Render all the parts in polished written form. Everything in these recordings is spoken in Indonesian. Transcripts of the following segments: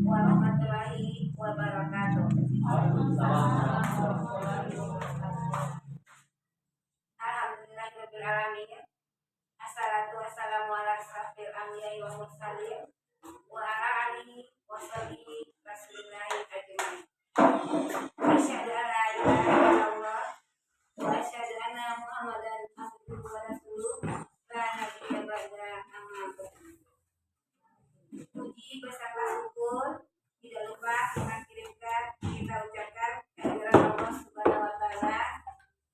warahmatullahi wabarakatuh. Alhamdulillahirabbil alamin. Assalatu wassalamu ala asyrafil anbiya'i wal mursalin wa ala alihi wa sahbihi rasulillahi ajmain. Asyhadu an la ilaha illallah wa asyhadu anna Muhammadan abduhu wa rasuluh la nabiyya ba'da amma ba'd. Puji beserta syukur tidak lupa kita ucapkan kehadiran Allah Subhanahu wa taala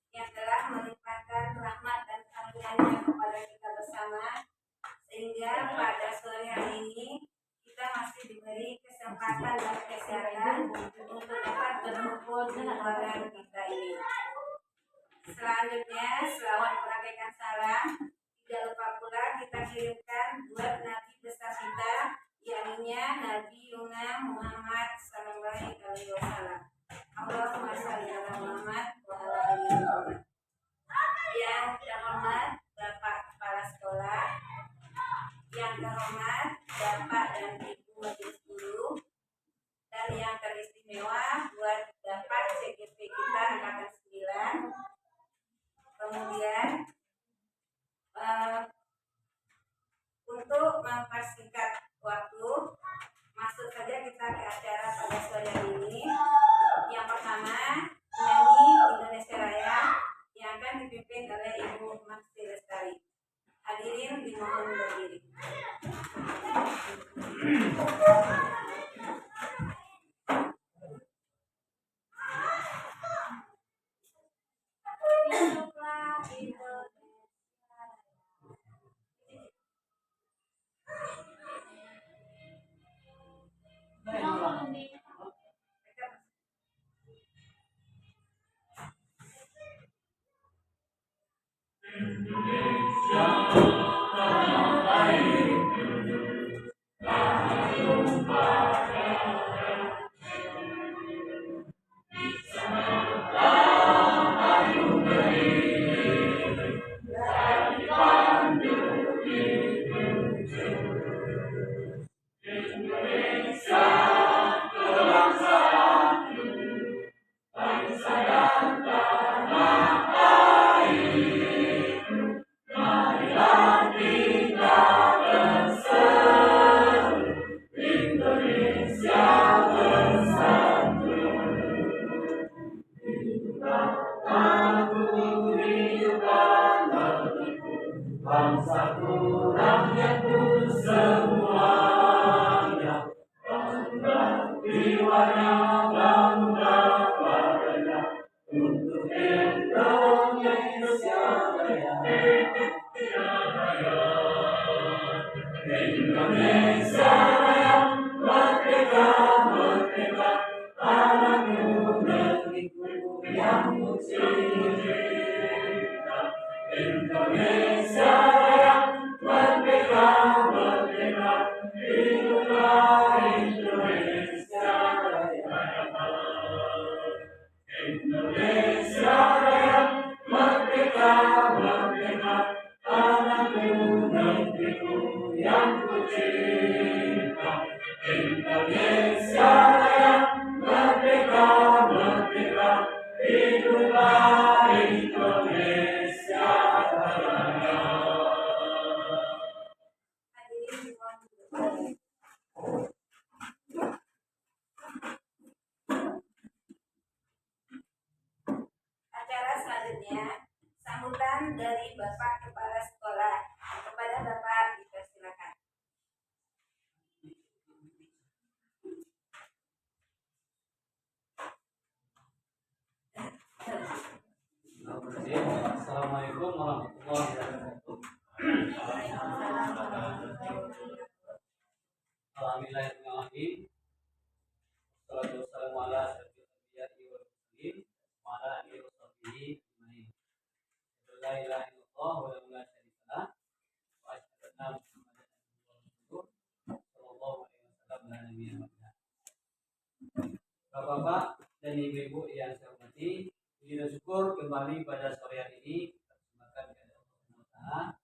yang telah melimpahkan rahmat dan karunia-Nya kepada kita bersama, sehingga pada sore hari ini kita masih diberi kesempatan dan kesehatan untuk dapat berkumpul di ruangan kita ini. Selanjutnya, selawat merakaikan salam, tidak lupa pula kita kirimkan buat Nabi besar kita, yakni Nabi Muhammad sallallahu alaihi wasallam. Allahumma shalli ala Muhammad wa ala ali Muhammad. Yang terhormat Bapak Kepala Sekolah, yang terhormat Bapak dan Ibu Majelis Guru, dan yang teristimewa buat Bapak CGP kita angkatan 9. Kemudian untuk mempersingkat waktu, masuk saja kita ke acara pada sore ini. Yang pertama, nyanyi Indonesia Raya yang akan dipimpin oleh Ibu Maksi Lestari. Hadirin dimohon berdiri. Bangsaku, rakyatku semuanya, jiwanya bangga padanya, untuk Indonesia Raya. Indonesia Raya, merdeka, merdeka, tanahku, negeriku yang kucinta. Indonesia Raya, merdeka, merdeka, hiduplah Indonesia Raya. Indonesia Raya, merdeka, merdeka, tanahku, negeriku yang kucinta. Indonesia Raya, merdeka, merdeka, hiduplah Indonesia Raya. Acara selanjutnya, sambutan dari Bapak Kepala Sekolah. Kepada Bapak dipersilakan. Assalamualaikum warahmatullahi wabarakatuh. Alhamdulillahirrahmanirrahim. Wassalatu wassalamu ala asyrofil anbiya'i wal mursalin wa ala alihi wa sahbihi ajmain. La ilaha illallah wa la syarika lah wa asyhadu anna Muhammadan abduhu wa rasuluh sallallahu alaihi wasallam la nabiyya ba'da. Bapak-bapak dan ibu-ibu yang saya hormati, puji dan syukur kembali pada sore hari ini kita persembahkan kepada Allah Subhanahu wa taala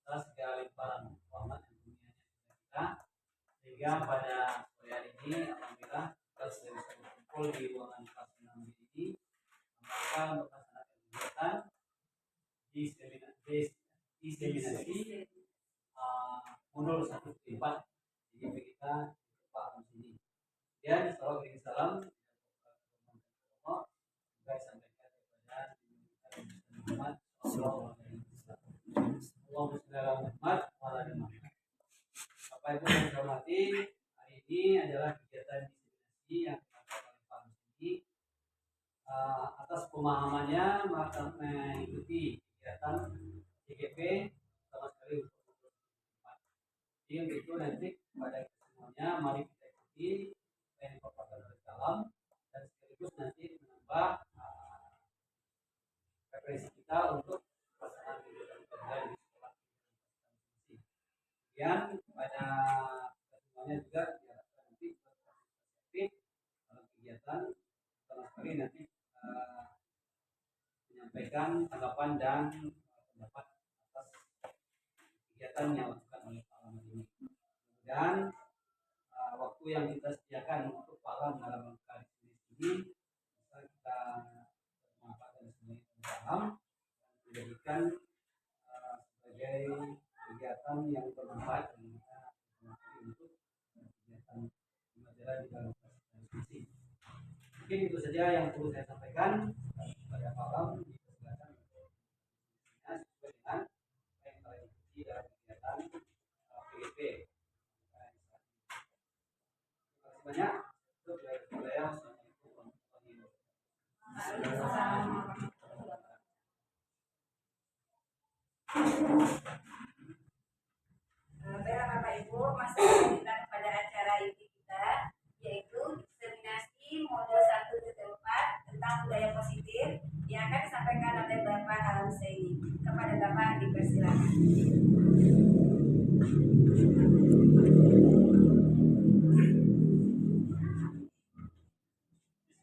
atas segala limpahan rahmat dan karunia-Nya kepada kita, sehingga pada sore sore hari ini alhamdulillah kita sudah bisa berkumpul di ruangan kelas 6 ini mereka untuk melaksanakan kegiatan diseminasi modul 1-4. Jadi kita paham sini. Dan salawat dan salam juga disampaikan kepada Muhammad sallallahu alaihi wasallam. Allahumma shalli ala Muhammad wa ala ali Muhammad. Bapak Ibu yang saya hormati, hari ini adalah kegiatan diseminasi yang dilakukan oleh Pak Musli. Atas pemahamannya mengikuti kegiatan CGP sama sekali untuk modul 4. Jadi untuk itu nanti pada semuanya mari kita ikuti yang dipaparkan oleh dalam dan sekaligus nanti menambah referensi kita untuk pelaksanaan kegiatan kerja di sekolah. Kemudian pada semuanya juga diharapkan nanti berpartisipasi dalam kegiatan sama sekali nanti menyampaikan tanggapan dan pendapat atas kegiatan yang dilakukan oleh Pak Alam ini. Dan waktu yang kita sediakan untuk Pak Alam dalam rangka ini bisa kita manfaatkan sebagai paham dan menjadikan sebagai kegiatan yang bermanfaat bagi kita untuk kegiatan pembelajaran di dalam diskusi. Mungkin itu saja yang perlu saya sampaikan pada Pak Alam. Dipersilakan untuk sesuai dengan apa yang telah diikuti dalam kegiatan PGP. Terima kasih banyak. Untuk saya, Assalamualaikum warahmatullahi wabarakatuh. Baiklah Bapak Ibu, masih lanjutkan pada acara inti kita, yaitu diseminasi modul 1-4 tentang budaya positif yang akan disampaikan oleh Bapak Alam Saini. Kepada Bapak dipersilakan.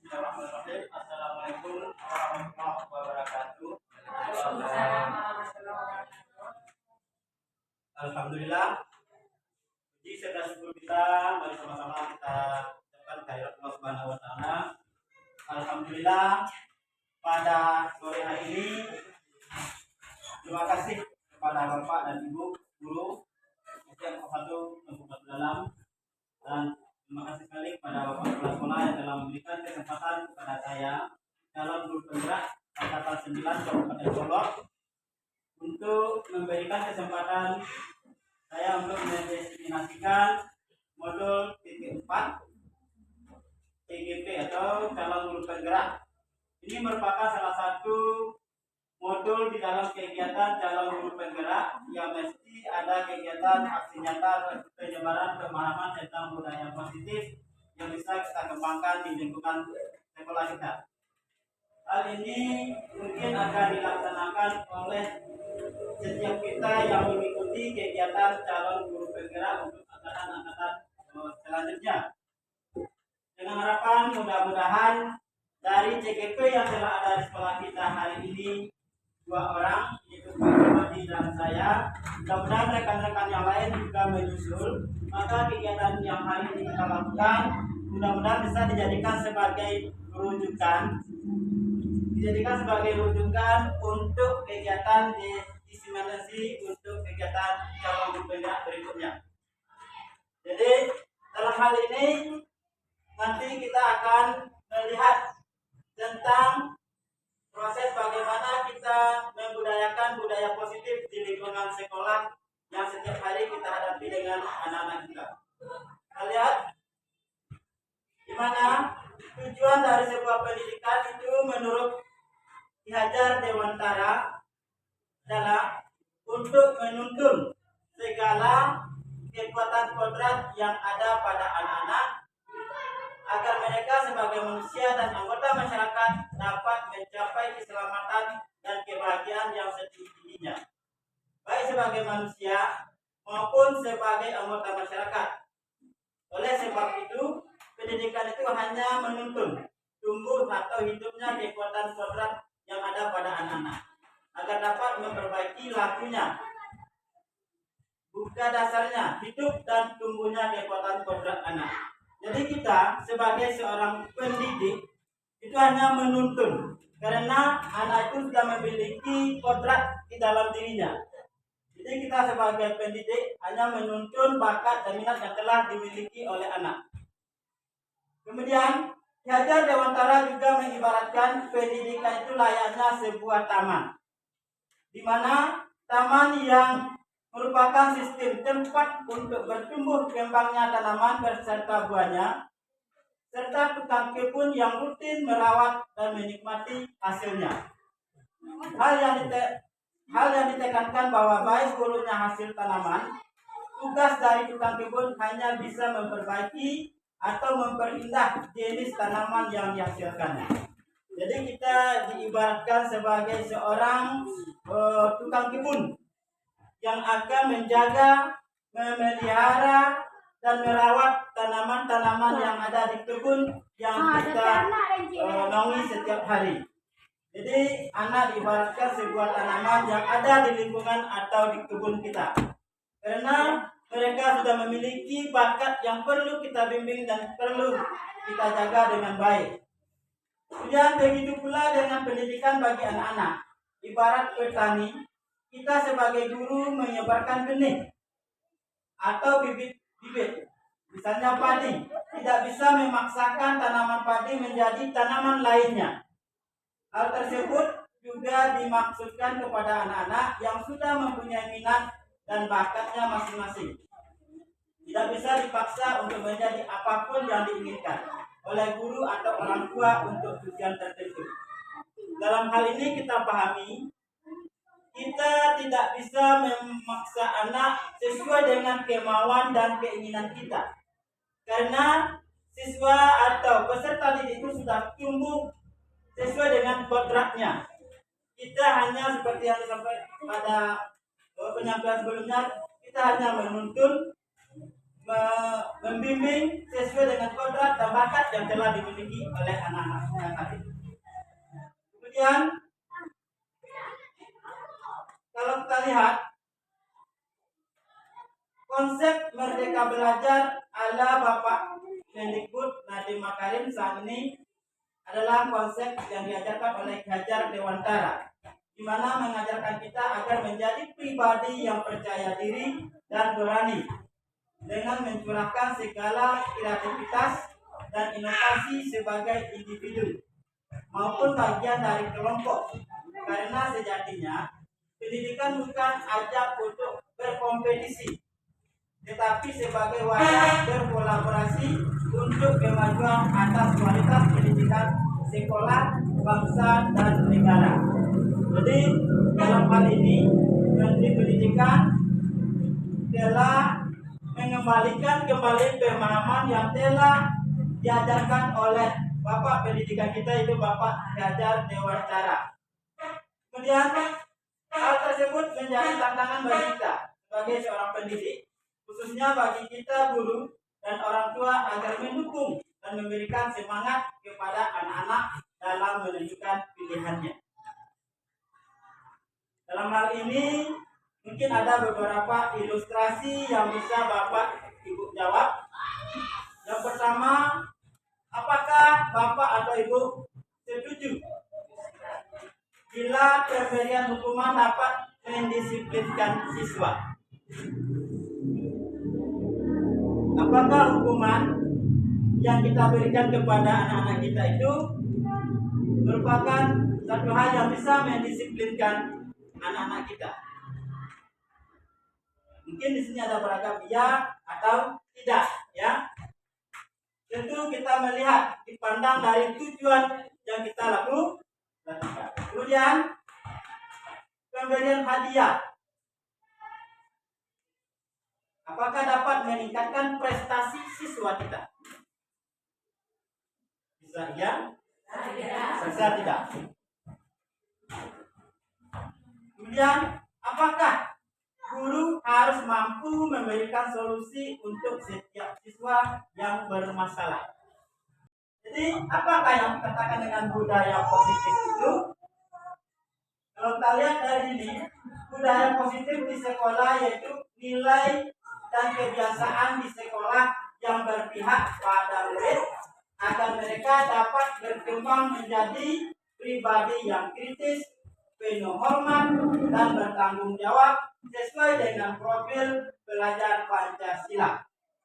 Bismillahirrahmanirrahim. Assalamualaikum warahmatullahi wabarakatuh. Waalaikumsalam warahmatullahi wabarakatuh. Alhamdulillah. Puji serta syukur kita, mari sama-sama kita ucapkan kehadirat Allah Subhanahu wa taala. Alhamdulillah pada sore hari ini terima kasih kepada Bapak dan Ibu guru yang satu tempat dalam, dan terima kasih sekali kepada Bapak Kepala Sekolah yang telah memberikan kesempatan kepada saya dalam grup penggerak angkatan 9 Kabupaten Solok untuk memberikan kesempatan saya untuk mendefinisikan modul 4 TGP atau calon guru penggerak. Ini merupakan salah satu modul di dalam kegiatan calon guru penggerak yang mesti ada kegiatan aksi nyata penyebaran pemahaman tentang budaya positif yang bisa kita kembangkan di lingkungan sekolah kita. Hal ini mungkin akan dilaksanakan oleh setiap kita yang mengikuti kegiatan calon guru penggerak untuk angkatan-angkatan selanjutnya. Dengan harapan mudah-mudahan dari CGP yang telah ada di sekolah kita hari ini 2 orang, yaitu Pak Imadi dan saya, mudah-mudahan rekan-rekan yang lain juga menyusul, maka kegiatan yang hari ini kita lakukan mudah-mudahan bisa dijadikan sebagai rujukan untuk kegiatan diseminasi untuk kegiatan calon guru penggerak berikutnya. Jadi dalam hal ini nanti kita akan melihat tentang proses bagaimana kita membudayakan budaya positif di lingkungan sekolah yang setiap hari kita hadapi dengan anak-anak kita. Kita lihat di mana tujuan dari sebuah pendidikan itu menurut Ki Hajar Dewantara adalah untuk menuntun segala kekuatan kodrat yang ada pada anak-anak agar mereka sebagai manusia dan anggota masyarakat dapat mencapai keselamatan dan kebahagiaan yang setinggi-tingginya, baik sebagai manusia maupun sebagai anggota masyarakat. Oleh sebab itu, pendidikan itu hanya menuntun tumbuh atau hidupnya kekuatan kodrat yang ada pada anak-anak agar dapat memperbaiki lakunya. Bukan dasarnya hidup dan tumbuhnya kekuatan kodrat anak. Jadi kita sebagai seorang pendidik itu hanya menuntun, karena anak itu sudah memiliki kodrat di dalam dirinya. Jadi kita sebagai pendidik hanya menuntun bakat dan minat yang telah dimiliki oleh anak. Kemudian Ki Hajar Dewantara juga mengibaratkan pendidikan itu layaknya sebuah taman, di mana taman yang merupakan sistem tempat untuk bertumbuh kembangnya tanaman beserta buahnya, serta tukang kebun yang rutin merawat dan menikmati hasilnya. Hal yang ditekankan bahwa baik buruknya hasil tanaman, tugas dari tukang kebun hanya bisa memperbaiki atau memperindah jenis tanaman yang dihasilkannya. Jadi kita diibaratkan sebagai seorang tukang kebun yang akan menjaga, memelihara, dan merawat tanaman-tanaman yang ada di kebun yang kita naungi setiap hari. Jadi anak diibaratkan sebuah tanaman yang ada di lingkungan atau di kebun kita, karena mereka sudah memiliki bakat yang perlu kita bimbing dan perlu kita jaga dengan baik. Kemudian begitu pula dengan pendidikan bagi anak-anak. Ibarat petani, kita sebagai guru menyebarkan benih atau bibit-bibit, misalnya padi. Tidak bisa memaksakan tanaman padi menjadi tanaman lainnya. Hal tersebut juga dimaksudkan kepada anak-anak yang sudah mempunyai minat dan bakatnya masing-masing. Tidak bisa dipaksa untuk menjadi apapun yang diinginkan oleh guru atau orang tua untuk tujuan tertentu. Dalam hal ini kita pahami, kita tidak bisa memaksa anak sesuai dengan kemauan dan keinginan kita, karena siswa atau peserta didik itu sudah tumbuh sesuai dengan kodratnya. Kita hanya seperti yang disampaikan pada penyampaian sebelumnya, kita hanya menuntun, membimbing sesuai dengan kodrat dan bakat yang telah dimiliki oleh anak-anak tadi. Kemudian kalau kita lihat konsep Merdeka Belajar ala Bapak Mendikbud Nadiem Makarim saat ini adalah konsep yang diajarkan oleh Ki Hajar Dewantara, di mana mengajarkan kita agar menjadi pribadi yang percaya diri dan berani, dengan mencurahkan segala kreativitas dan inovasi sebagai individu maupun bagian dari kelompok. Karena sejatinya pendidikan bukan ajak untuk berkompetisi, tetapi sebagai wadah berkolaborasi untuk kemajuan atas kualitas pendidikan sekolah, bangsa, dan negara. Jadi dalam hal ini Menteri Pendidikan telah mengembalikan kembali pemahaman yang telah diajarkan oleh Bapak Pendidikan kita, itu Bapak Ki Hajar Dewantara. Kemudian hal tersebut menjadi tantangan bagi kita sebagai seorang pendidik, khususnya bagi kita guru dan orang tua, agar mendukung dan memberikan semangat kepada anak-anak dalam menentukan pilihannya. Dalam hal ini mungkin ada beberapa ilustrasi yang bisa Bapak Ibu jawab. Yang pertama, apakah Bapak atau Ibu setuju bila pemberian hukuman dapat mendisiplinkan siswa? Apakah hukuman yang kita berikan kepada anak-anak kita itu merupakan satu hal yang bisa mendisiplinkan anak-anak kita? Mungkin di sini ada beragam ya atau tidak, ya. Tentu kita melihat, dipandang dari tujuan yang kita lakukan. Kemudian pemberian hadiah, apakah dapat meningkatkan prestasi siswa kita? Bisa ya? Bisa tidak? Kemudian apakah guru harus mampu memberikan solusi untuk setiap siswa yang bermasalah? Jadi apakah yang dikatakan dengan budaya positif itu? Kalau kita lihat dari ini, budaya positif di sekolah yaitu nilai dan kebiasaan di sekolah yang berpihak pada murid agar mereka dapat berkembang menjadi pribadi yang kritis, penuh hormat, dan bertanggung jawab sesuai dengan profil belajar Pancasila.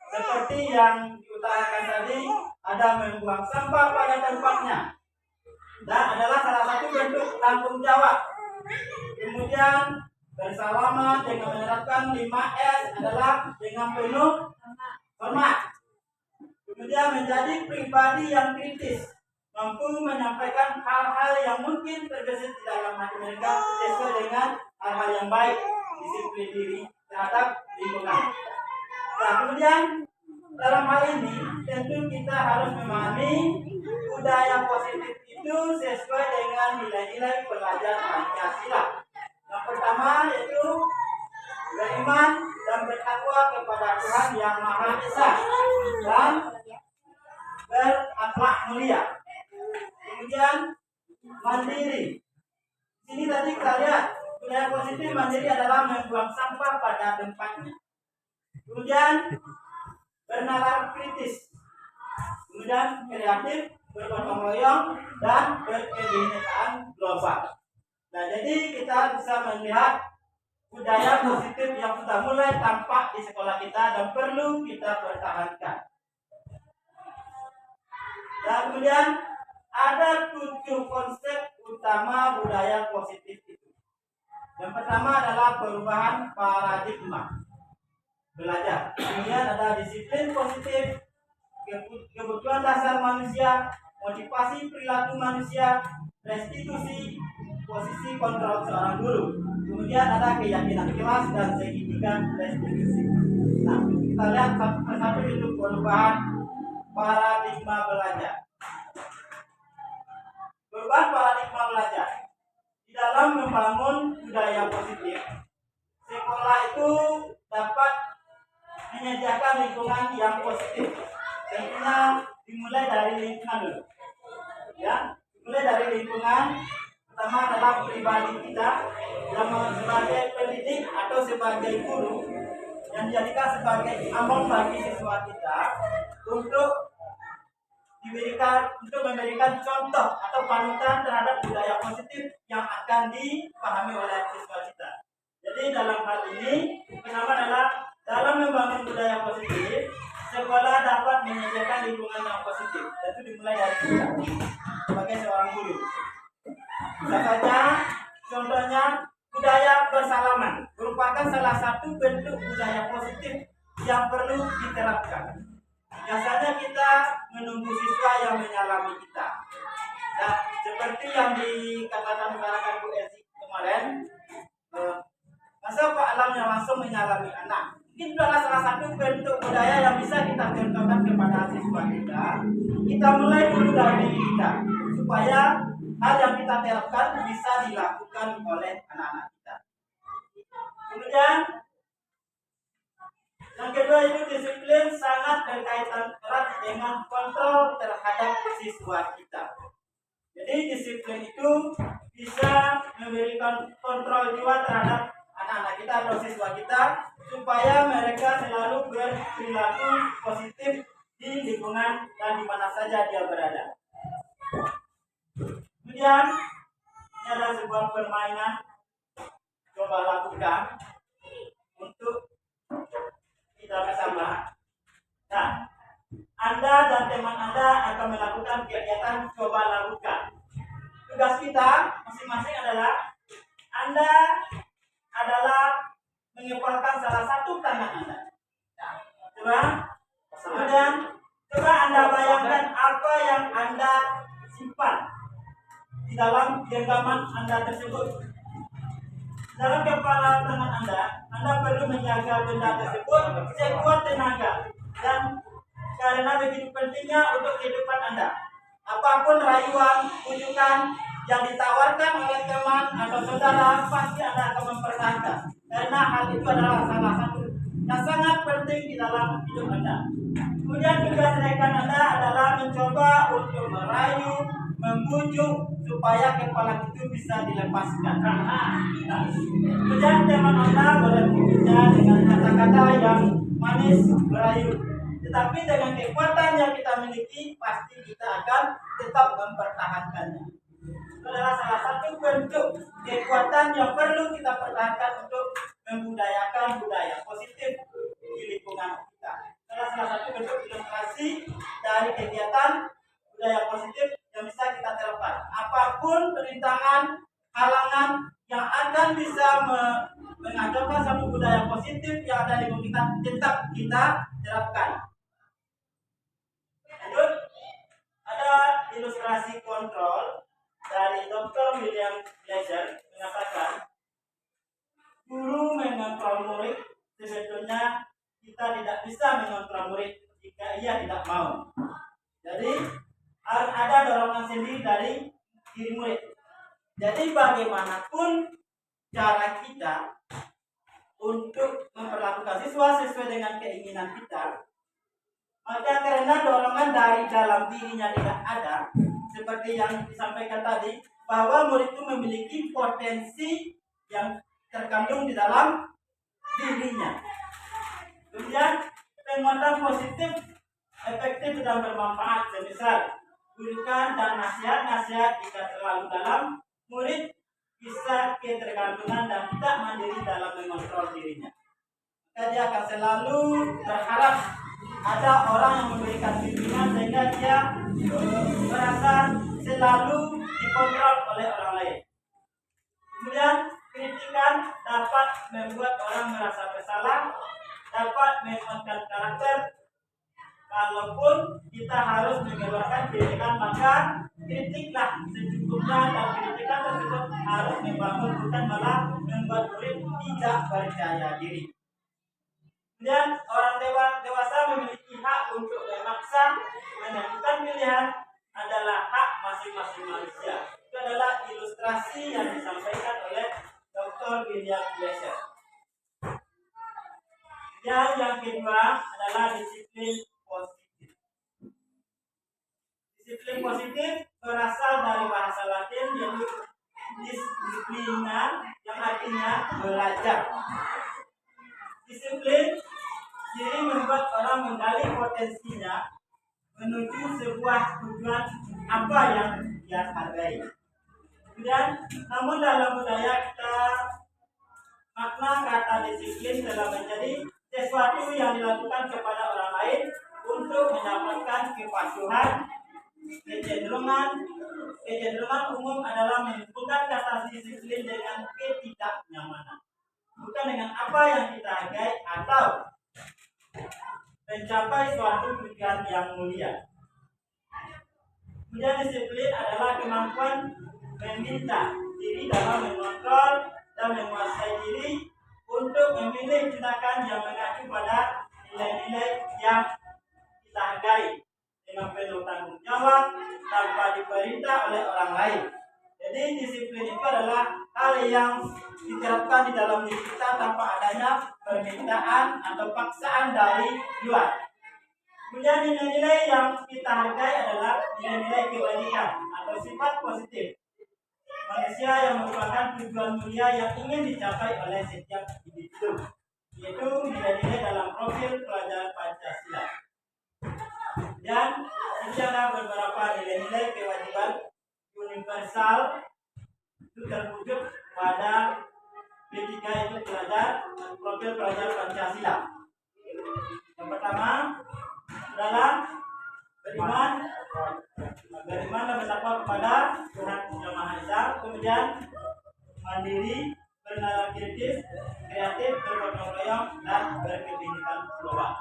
Seperti yang diutarakan tadi, ada membuang sampah pada tempatnya, dan adalah salah satu bentuk tanggung jawab. Kemudian bersalaman dengan menerapkan 5S adalah dengan penuh hormat. Kemudian menjadi pribadi yang kritis, mampu menyampaikan hal-hal yang mungkin terbesit di dalam hati mereka sesuai dengan hal-hal yang baik, disiplin diri terhadap lingkungan. Nah, kemudian dalam hal ini tentu kita harus memahami budaya positif itu sesuai dengan nilai-nilai pelajaran Pancasila. Yang pertama yaitu beriman dan bertakwa kepada Tuhan Yang Maha Esa dan berakhlak mulia. Kemudian mandiri. Sini tadi kita lihat budaya positif mandiri adalah membuang sampah pada tempatnya. Kemudian bernalar kritis. Kemudian kreatif, bergotong royong, dan berkebinekaan global. Nah, jadi kita bisa melihat budaya positif yang sudah mulai tampak di sekolah kita dan perlu kita pertahankan. Dan kemudian ada 7 konsep utama budaya positif itu. Yang pertama adalah perubahan paradigma belajar. Kemudian ada disiplin positif, kebutuhan dasar manusia, motivasi perilaku manusia, restitusi, posisi kontrol seorang guru. Kemudian ada keyakinan kelas dan segitiga restitusi. Nah, kita lihat satu persatu itu perubahan paradigma belajar. Perubahan paradigma belajar. Di dalam membangun budaya positif, sekolah itu dapat menyediakan lingkungan yang positif. Tentunya dimulai dari lingkungan dulu. Ya, dimulai dari lingkungan. Pertama adalah pribadi kita yang sebagai pendidik atau sebagai guru yang dijadikan sebagai among bagi siswa kita untuk memberikan contoh atau panutan terhadap budaya positif yang akan dipahami oleh siswa kita. Jadi dalam hal ini pertama adalah dalam membangun budaya positif, sekolah dapat menyediakan lingkungan yang positif. Itu dimulai dari kita sebagai seorang guru. Bisa saja contohnya budaya bersalaman merupakan salah satu bentuk budaya positif yang perlu diterapkan. Biasanya kita menunggu siswa yang menyalami kita. Nah, seperti yang dikatakan Bu Esi kemarin, masa Pak Alamnya langsung menyalami anak. Itu adalah salah satu bentuk budaya yang bisa kita contohkan kepada siswa kita. Kita mulai dulu dari diri kita supaya hal yang kita terapkan bisa dilakukan oleh anak-anak kita. Kemudian yang kedua itu disiplin sangat berkaitan erat dengan kontrol terhadap siswa kita. Jadi disiplin itu bisa memberikan kontrol jiwa terhadap anak-anak kita atau siswa kita supaya mereka selalu berperilaku positif di lingkungan dan di mana saja dia berada. Kemudian ini adalah sebuah permainan, coba lakukan untuk kita bersama. Nah, Anda dan teman Anda akan melakukan kegiatan coba lakukan. Tugas kita masing-masing adalah Anda adalah mengepalkan salah satu tangan Anda. Coba, kemudian coba Anda bayangkan apa yang Anda simpan di dalam genggaman Anda tersebut. Dalam kepala tangan Anda perlu menjaga benda tersebut sekuat tenaga dan karena begitu pentingnya untuk kehidupan Anda. Apapun rayuan, bujukan yang ditawarkan oleh teman atau saudara pasti Anda akan mempertahankan karena hal itu adalah salah satu yang sangat penting di dalam hidup Anda. Kemudian tugas rekan Anda adalah mencoba untuk merayu, membujuk supaya kepala itu bisa dilepaskan. Kemudian teman Anda boleh berbicara dengan kata-kata yang manis, merayu. tetapi dengan kekuatan yang kita miliki pasti kita akan tetap mempertahankannya. Itu adalah salah satu bentuk kekuatan yang perlu kita pertahankan untuk membudayakan budaya positif di lingkungan kita. Salah satu bentuk ilustrasi dari kegiatan budaya positif yang bisa kita terapkan. Apapun perintangan, halangan yang akan bisa mengacaukan satu budaya positif yang ada di lingkungan kita, tetap kita terapkan. Lanjut, ada ilustrasi kontrol dari Dr. William Glasser mengatakan, guru mengontrol murid, sebetulnya kita tidak bisa mengontrol murid jika ia tidak mau. Jadi harus ada dorongan sendiri dari diri murid. Jadi bagaimanapun cara kita untuk memperlakukan siswa sesuai dengan keinginan kita, maka karena dorongan dari dalam dirinya tidak ada, seperti yang disampaikan tadi, bahwa murid itu memiliki potensi yang terkandung di dalam dirinya. Kemudian penguatan positif efektif dan bermanfaat, semisal gurukan dan nasihat-nasihat jika terlalu dalam, murid bisa ketergantungan dan tidak mandiri dalam mengontrol dirinya. Maka dia akan selalu berharap ada orang yang memberikan bimbingan sehingga dia merasa selalu dikontrol oleh orang lain. Kemudian kritikan dapat membuat orang merasa bersalah, dapat menguatkan karakter. Kalaupun kita harus mengeluarkan kritikan, maka kritiklah secukupnya, dan kritikan tersebut harus membangun, bukan malah membuat murid tidak percaya diri. Kemudian orang dewasa memiliki hak untuk memaksa, menentukan pilihan adalah hak masing-masing manusia. Itu adalah ilustrasi yang disampaikan oleh Dr. William Glasser. Dan yang kedua adalah disiplin positif. Disiplin positif berasal dari bahasa Latin yaitu disiplina, yang artinya belajar. Disiplin diri membuat orang menggali potensinya menuju sebuah tujuan apa yang dia hargai. Kemudian, namun dalam budaya kita, makna kata disiplin telah menjadi sesuatu yang dilakukan kepada orang lain untuk mendapatkan kepatuhan. Kecenderungan umum adalah menghubungkan kata disiplin dengan ketidaknyamanan, bukan dengan apa yang kita hargai atau mencapai suatu tujuan yang mulia. Kemudian disiplin adalah kemampuan meminta diri dalam mengontrol dan menguasai diri untuk memilih tindakan yang mengacu pada nilai-nilai yang kita hargai dengan penuh tanggung jawab tanpa diperintah oleh orang lain. Jadi disiplin itu adalah hal yang diterapkan di dalam diri kita tanpa adanya permintaan atau paksaan dari luar. Kemudian nilai-nilai yang kita hargai adalah nilai-nilai kebajikan atau sifat positif manusia yang merupakan tujuan mulia yang ingin dicapai oleh setiap individu, yaitu nilai-nilai dalam profil pelajar Pancasila. Dan ini ada beberapa nilai-nilai kewajiban universal itu terwujud pada P3 itu pelajar profil pelajar Pancasila. Yang pertama adalah beriman dan bertakwa kepada Tuhan Yang Maha Esa. Kemudian mandiri, bernalar kritis, kreatif, bergotong royong, dan berkebinekaan global.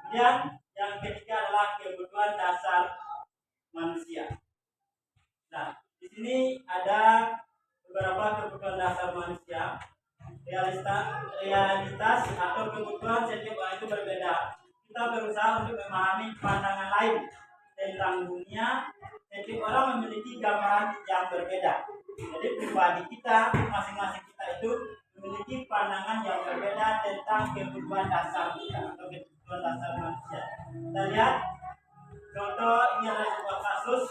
Kemudian yang ketiga adalah kebutuhan dasar manusia. Nah, di sini ada beberapa kebutuhan dasar manusia. Realitas atau kebutuhan setiap orang itu berbeda. Kita berusaha untuk memahami pandangan lain tentang dunia. Setiap orang memiliki gambaran yang berbeda. Jadi pribadi kita, masing-masing kita itu memiliki pandangan yang berbeda tentang kebutuhan dasar kita atau kebutuhan dasar manusia. Kita lihat contoh, ini adalah sebuah kasus.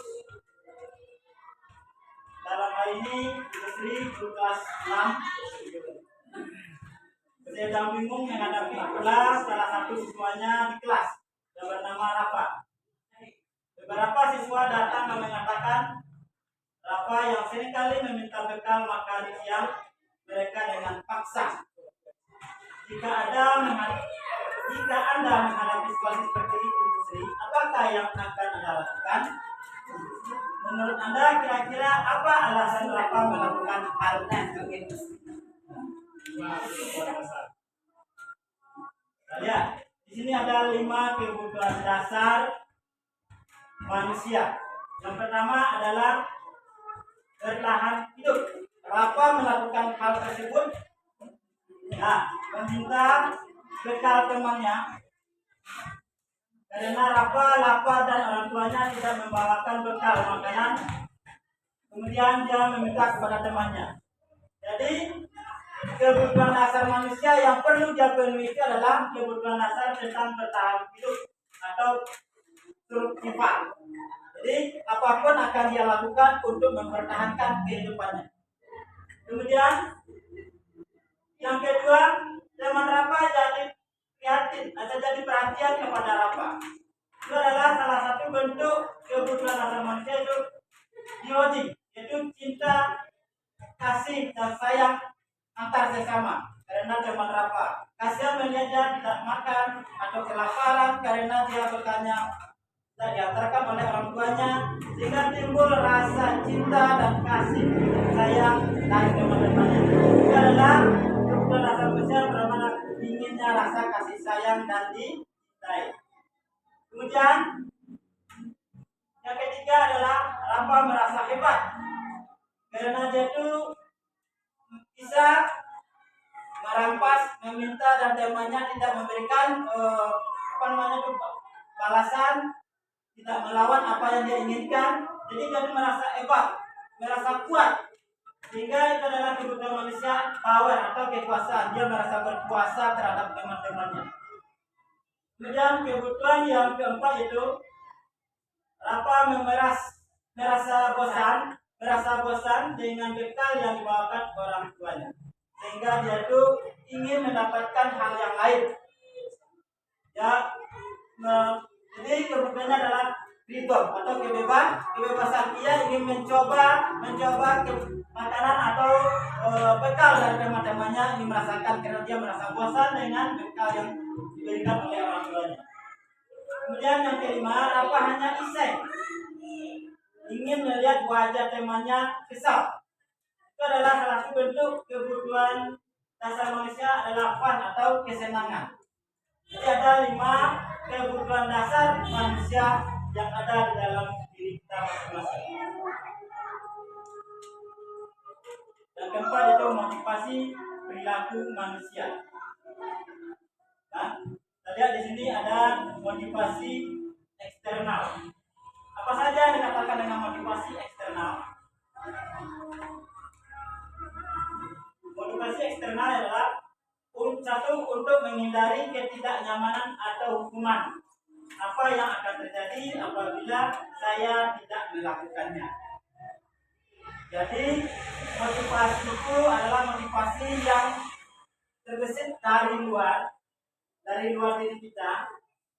Dalam hal ini industri kelas 6. sedang bingung menghadapi pula salah satu siswanya di kelas yang bernama Rafa. Beberapa siswa datang dan mengatakan Rafa yang seringkali meminta bekal makan siang mereka dengan paksa. Jika Anda menghadapi situasi seperti itu, Sri, apakah yang akan Anda lakukan? Menurut Anda kira-kira apa alasan Rafa melakukan hal itu? Lihat, di sini ada 5 kebutuhan dasar manusia. Yang pertama adalah bertahan hidup. Rafa melakukan hal tersebut, meminta bekal temannya, karena Rafa lapar dan orang tuanya tidak membawakan bekal makanan. Kemudian dia meminta kepada temannya. Jadi kebutuhan dasar manusia yang perlu dia penuhi itu adalah kebutuhan dasar tentang bertahan hidup atau survival. Jadi apapun akan dia lakukan untuk mempertahankan kehidupannya. Kemudian yang kedua, teman Rafa jadi prihatin atau jadi perhatian kepada Rafa. Itu adalah salah satu bentuk kebutuhan dasar manusia, itu biologi, yaitu cinta, kasih dan sayang antar sesama. Karena teman Rafa kasihan melihat dia tidak makan atau kelaparan karena dia bertanya tidak diantarkan oleh orang tuanya, sehingga timbul rasa cinta dan kasih sayang dari teman-temannya. Itu adalah kebutuhan dasar manusia, bagaimana inginnya rasa kasih sayang dan dicintai. Kemudian yang ketiga adalah Rafa merasa hebat karena dia itu bisa merampas, meminta dan temannya tidak memberikan balasan, tidak melawan apa yang dia inginkan. Jadi dia merasa hebat, merasa kuat, sehingga itu adalah kebutuhan manusia, power atau kekuasaan. Dia merasa berkuasa terhadap teman-temannya. Kemudian kebutuhan yang keempat itu Rafa merasa bosan dengan bekal yang dibawakan orang tuanya, sehingga dia itu ingin mendapatkan hal yang lain. Jadi kebutuhannya adalah freedom atau kebebasan. Ia ingin mencoba makanan atau bekal dari teman-temannya, ingin merasakan karena dia merasa bosan dengan bekal yang diberikan oleh orang tuanya. Kemudian yang kelima, Rafa hanya iseng, ingin melihat wajah temannya kesal. Itu adalah salah satu bentuk kebutuhan dasar manusia, adalah fun atau kesenangan. Jadi ada 5 kebutuhan dasar manusia yang ada di dalam diri kita masing-masing. Yang keempat itu motivasi perilaku manusia. Kita lihat di sini ada motivasi eksternal. Apa saja yang dikatakan dengan motivasi eksternal? Motivasi eksternal adalah satu, untuk menghindari ketidaknyamanan atau hukuman. Apa yang akan terjadi apabila saya tidak melakukannya? Jadi motivasi itu adalah motivasi yang terbesit dari luar diri kita.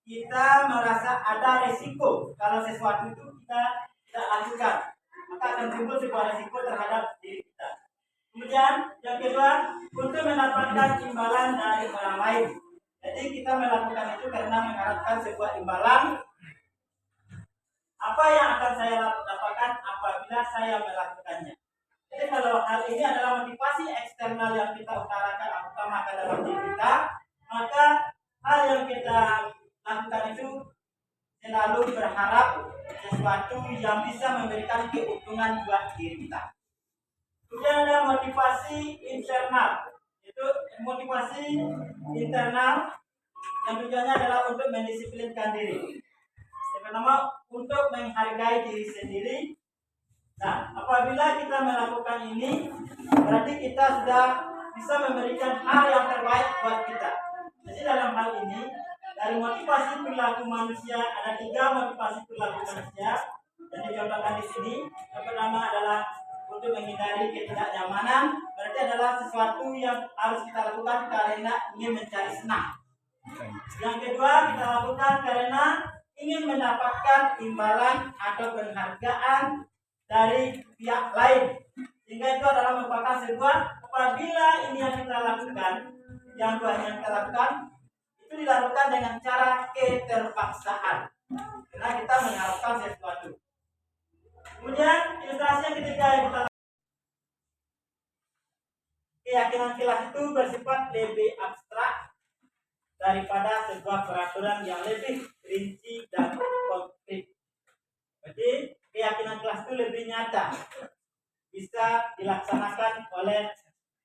Kita merasa ada resiko kalau sesuatu itu kita tidak lakukan, maka akan timbul sebuah resiko terhadap diri kita. Kemudian yang kedua, untuk mendapatkan imbalan dari orang lain. Jadi kita melakukan itu karena mengharapkan sebuah imbalan. Apa yang akan saya dapatkan apabila saya melakukannya? Jadi kalau hal ini adalah motivasi eksternal yang kita utamakan dalam diri kita, maka hal yang kita lakukan itu selalu berharap sesuatu yang bisa memberikan keuntungan buat diri kita. Kemudian ada motivasi internal. Itu motivasi internal yang tujuannya adalah untuk mendisiplinkan diri. Yang pertama, untuk menghargai diri sendiri. Nah, apabila kita melakukan ini, berarti kita sudah bisa memberikan hal yang terbaik buat kita. Jadi dalam hal ini, dari motivasi perilaku manusia, ada 3 motivasi perilaku manusia yang dicontohkan di sini. Yang pertama adalah untuk menghindari ketidaknyamanan. Berarti berarti adalah sesuatu yang harus kita lakukan karena ingin mencari senang. Yang kedua, kita lakukan karena ingin mendapatkan imbalan atau penghargaan dari pihak lain. Sehingga itu adalah merupakan sebuah, apabila ini yang kita lakukan, yang dua yang kita lakukan, itu dilakukan dengan cara keterpaksaan. Karena kita mengharapkan sesuatu. Kemudian ilustrasi yang ketiga yang kita lakukan, keyakinan kilas itu bersifat lebih abstrak daripada sebuah peraturan yang lebih rinci dan konkret. Jadi keyakinan kelas itu lebih nyata, bisa dilaksanakan oleh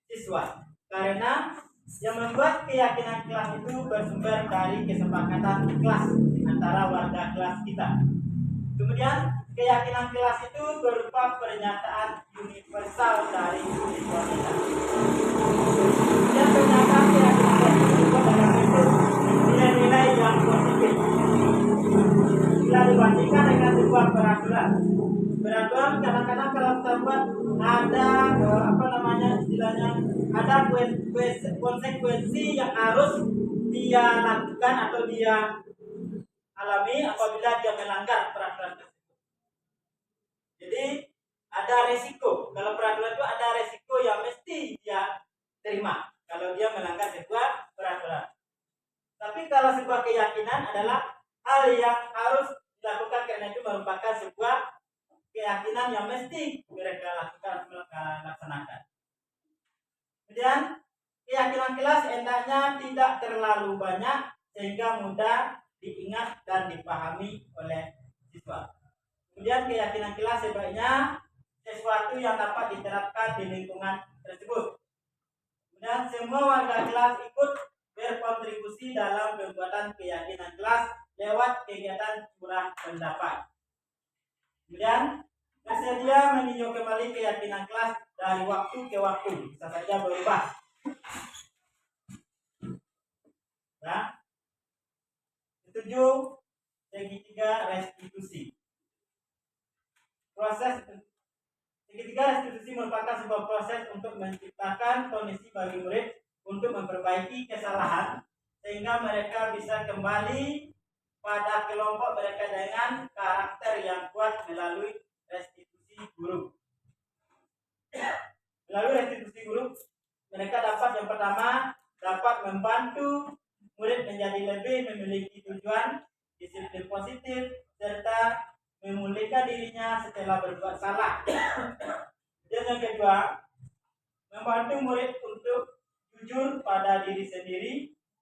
siswa. Karena yang membuat keyakinan kelas itu bersumber dari kesepakatan kelas antara warga kelas kita. Kemudian keyakinan kelas itu berupa pernyataan universal dari siswa kita. Dan pernyataan keyakinan kelas itu dalam bentuk nilai-nilai yang positif. Bila dibandingkan dengan sebuah peraturan, kadang-kadang kalau kita buat ada istilahnya ada konsekuensi yang harus dia lakukan atau dia alami apabila dia melanggar peraturan tersebut. Jadi ada resiko. Kalau peraturan itu ada resiko yang mesti dia terima kalau dia melanggar sebuah peraturan. Tapi kalau sebuah keyakinan adalah hal yang harus dilakukan karena itu merupakan sebuah keyakinan yang mesti mereka lakukan laksanakan. Kemudian keyakinan kelas hendaknya tidak terlalu banyak sehingga mudah diingat dan dipahami oleh siswa. Kemudian keyakinan kelas sebaiknya sesuatu yang dapat diterapkan di lingkungan tersebut. Kemudian semua warga kelas ikut berkontribusi dalam pembuatan keyakinan kelas lewat kegiatan curah pendapat. Kemudian bersedia meninjau kembali keyakinan kelas dari waktu ke waktu, bisa saja berubah. Nah, ketujuh, segitiga restitusi. Proses segitiga restitusi merupakan sebuah proses untuk menciptakan kondisi bagi murid untuk memperbaiki kesalahan sehingga mereka bisa kembali pada kelompok mereka dengan karakter yang kuat melalui restitusi guru. Melalui restitusi guru, mereka dapat yang pertama dapat membantu murid menjadi lebih memiliki tujuan, disiplin positif, serta memulihkan dirinya setelah berbuat salah. Dan yang kedua, membantu murid untuk jujur pada diri sendiri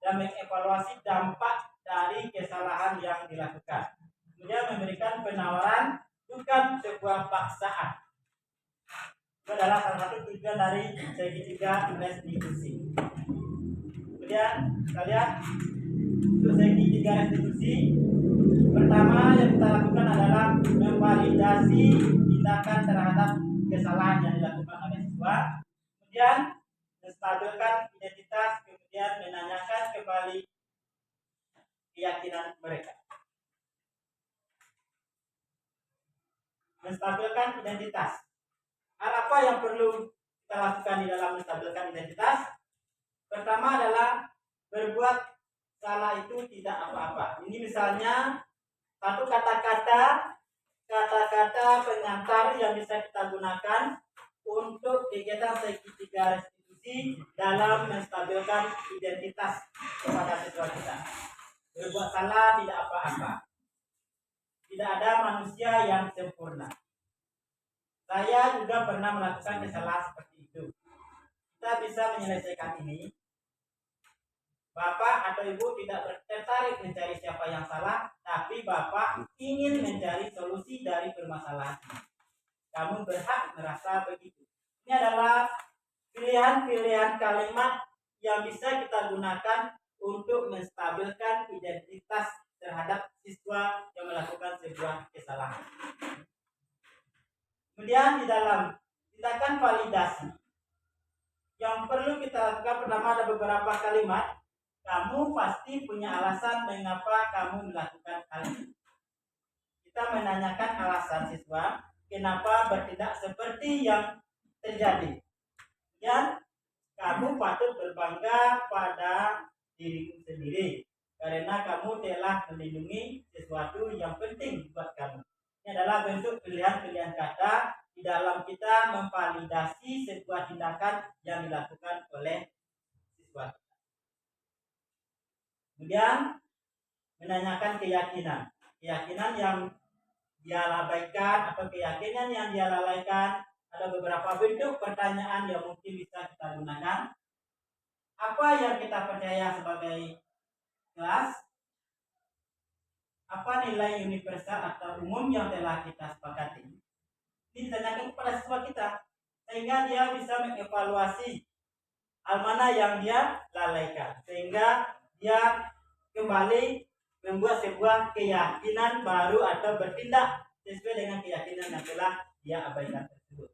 dan mengevaluasi dampak dari kesalahan yang dilakukan. Kemudian memberikan penawaran bukan sebuah paksaan. Itu adalah salah satu tujuan dari segitiga restitusi. Kemudian kita lihat untuk segitiga restitusi, pertama yang kita lakukan adalah memvalidasi tindakan terhadap kesalahan yang dilakukan oleh siswa. Kemudian menstabilkan identitas, kemudian menanyakan kembali keyakinan mereka. Menstabilkan identitas. Hal apa yang perlu kita lakukan di dalam menstabilkan identitas? Pertama adalah berbuat salah itu tidak apa-apa. Ini misalnya satu kata-kata pengantar yang bisa kita gunakan untuk kegiatan segitiga restitusi dalam menstabilkan identitas kepada siswa kita. Berbuat salah tidak apa-apa. Tidak ada manusia yang sempurna. Saya juga pernah melakukan kesalahan seperti itu. Kita bisa menyelesaikan ini. Bapak atau Ibu tidak tertarik mencari siapa yang salah, tapi Bapak ingin mencari solusi dari permasalahan ini. Kamu berhak merasa begitu. Ini adalah pilihan-pilihan kalimat yang bisa kita gunakan untuk menstabilkan identitas terhadap siswa yang melakukan sebuah kesalahan. Kemudian di dalam tindakan validasi yang perlu kita lakukan, pertama ada beberapa kalimat. Kamu pasti punya alasan mengapa kamu melakukan hal ini. Kita menanyakan alasan siswa kenapa bertindak seperti yang terjadi. demikian, kamu patut berbangga pada dirimu sendiri karena kamu telah melindungi sesuatu yang penting buat kamu. Ini adalah bentuk pilihan-pilihan kata di dalam kita memvalidasi sebuah tindakan yang dilakukan oleh siswa. Kemudian menanyakan keyakinan yang dia abaikan atau keyakinan yang dia lalaikan. Ada beberapa bentuk pertanyaan yang mungkin bisa kita gunakan. Apa yang kita percaya sebagai kelas? Apa nilai universal atau umum yang telah kita sepakati? Ini ditanyakan kepada siswa kita sehingga dia bisa mengevaluasi hal mana yang dia lalaikan, sehingga dia kembali membuat sebuah keyakinan baru atau bertindak sesuai dengan keyakinan yang telah dia abaikan tersebut.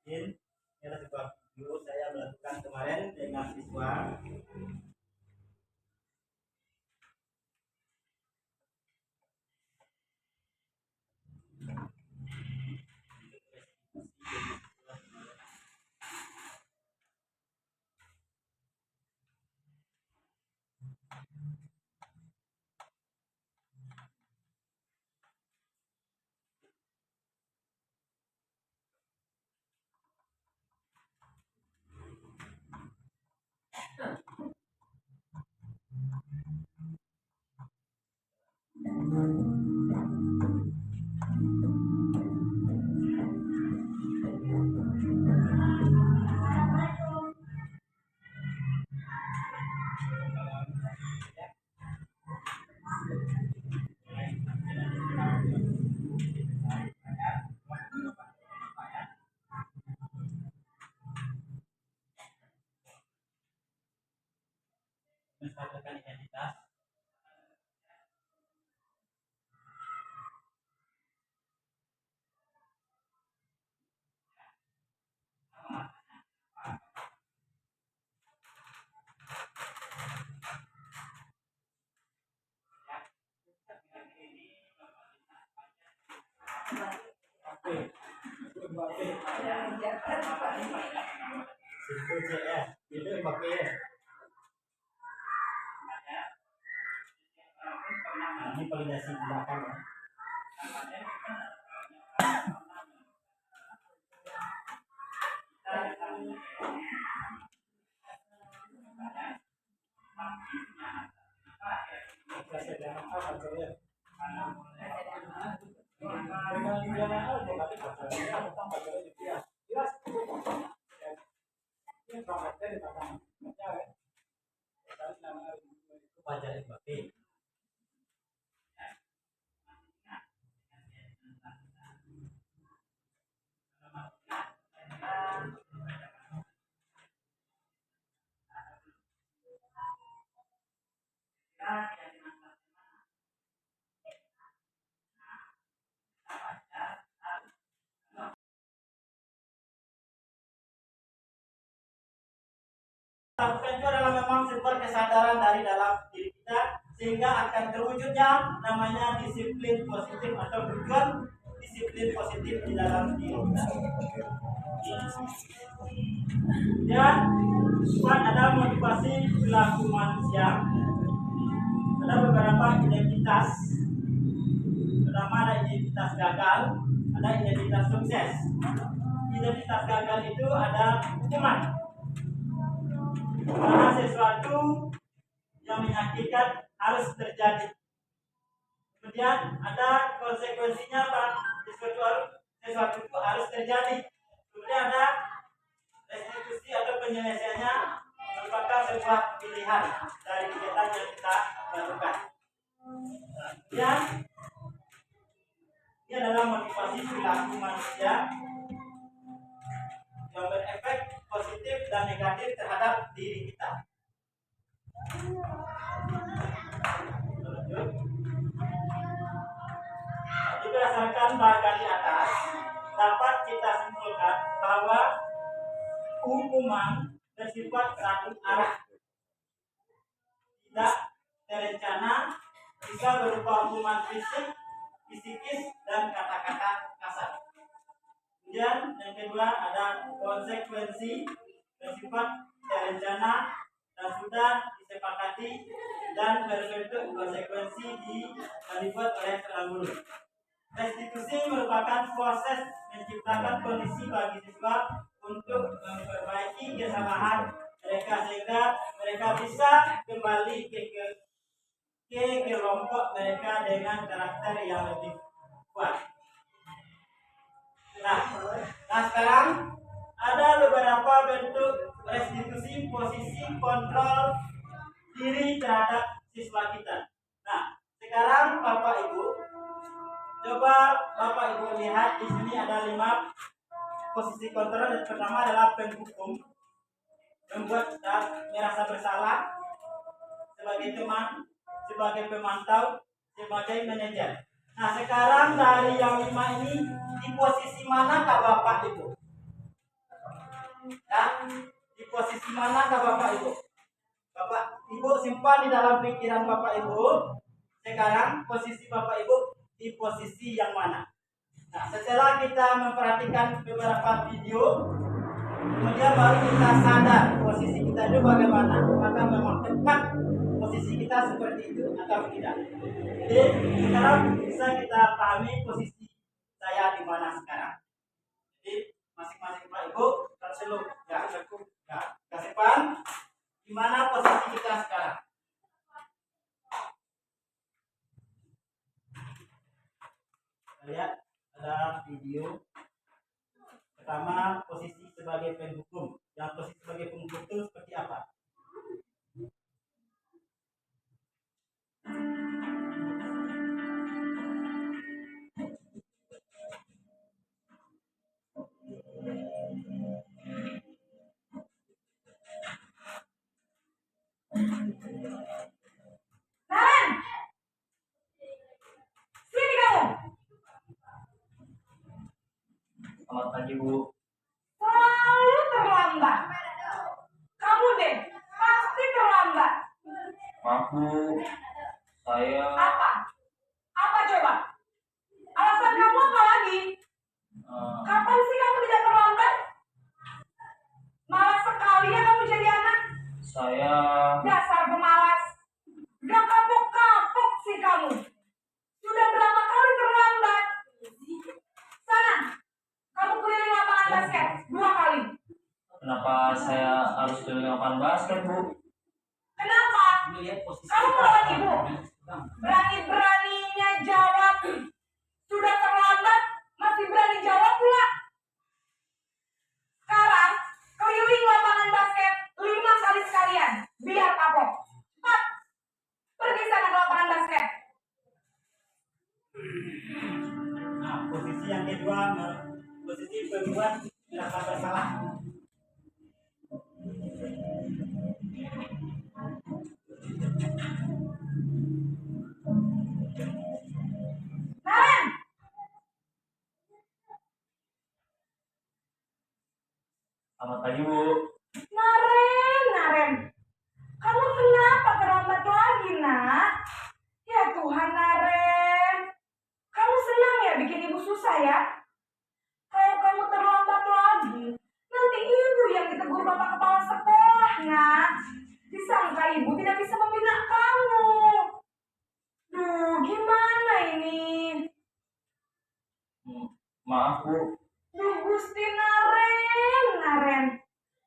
Ini adalah sebuah video saya melakukan kemarin dengan siswa. Menstatuskan identitas. Itu pakai. Ini validasi tindakan ya. Wajar Mbappe. Lakukan itu adalah memang sebuah kesadaran dari dalam diri kita sehingga akan terwujudnya namanya disiplin positif atau tujuan disiplin positif di dalam diri kita. Dan ada motivasi perilaku manusia. Ada beberapa identitas. Pertama ada identitas gagal, ada identitas sukses. Identitas gagal itu ada hukuman. Karena sesuatu yang menyakitkan harus terjadi. Kemudian ada konsekuensinya Pak. Sesuatu itu harus terjadi. Kemudian ada restitusi atau penyelesaiannya merupakan sebuah pilihan dari kegiatan yang kita lakukan. Dan ini adalah motivasi perilaku manusia yang berefek positif dan negatif terhadap diri kita. Berdasarkan bagian di atas, dapat kita simpulkan bahwa hukuman bersifat satu arah, tidak terencana, bisa berupa hukuman fisik psikis, dan kata-kata kasar. Kemudian yang kedua ada konsekuensi bersifat terencana dan sudah disepakati dan berbentuk konsekuensi dibuat oleh terdahulu. Restitusi merupakan proses menciptakan kondisi bagi siswa untuk memperbaiki kesalahan mereka sehingga mereka bisa kembali ke kelompok mereka dengan karakter yang lebih kuat. Nah sekarang ada beberapa bentuk restitusi posisi kontrol diri terhadap siswa kita. Nah, sekarang Bapak Ibu, coba Bapak Ibu lihat di sini ada 5 posisi kontrol. Yang pertama adalah penghukum, membuat merasa bersalah, sebagai teman, sebagai pemantau, sebagai manajer. Nah, sekarang dari yang 5 ini di posisi manakah Bapak Ibu? Ya, di posisi manakah Bapak Ibu? Bapak Ibu simpan di dalam pikiran Bapak Ibu. Sekarang posisi Bapak Ibu di posisi yang mana? Nah, setelah kita memperhatikan beberapa video, kemudian baru kita sadar posisi kita itu bagaimana. Apakah memang tepat posisi kita seperti itu atau tidak? Jadi sekarang bisa kita pahami posisi saya di mana sekarang. Jadi masing-masing Pak Ibu terseluk ya cukup ya kasipan di mana posisi kita sekarang. Kita lihat ada video pertama posisi sebagai penghukum. Yang posisi sebagai penghukum itu seperti apa? Naren, sini kamu. Selamat pagi, Bu. Selalu terlambat. Kamu deh, pasti terlambat. Maaf, Bu. Saya Apa? Apa coba? Alasan kamu apa lagi? Kapan sih kamu tidak terlambat? Malas sekali ya kamu jadi anak. saya Dasar pemalas. Gak kapok-kapok sih kamu. Sudah berapa kali terlambat? Sana, kamu keliling lapangan basket 2 kali. kenapa saya harus keliling lapangan basket, Bu? Kenapa? Kamu melawan ibu. Berani-beraninya jawab. Sudah terlambat, masih berani jawab pula. Sekarang, keliling lapangan basket 5 kali sekalian. Biar kapok. Cepat. Pergi sana ke lapangan basket. Nah, posisi yang kedua, posisi membuat merasa bersalah. Naren, Selamat pagi, Bu. Naren. Kamu kenapa terlambat lagi, nak? Ya Tuhan, Naren. Kamu senang ya bikin ibu susah ya? Kalau kamu terlambat lagi, nanti ibu yang ditegur bapak kepala sekolah, nak. Disangka ibu tidak bisa membina kamu. Duh, gimana ini? Maaf, Bu. Duh, Gusti Naren.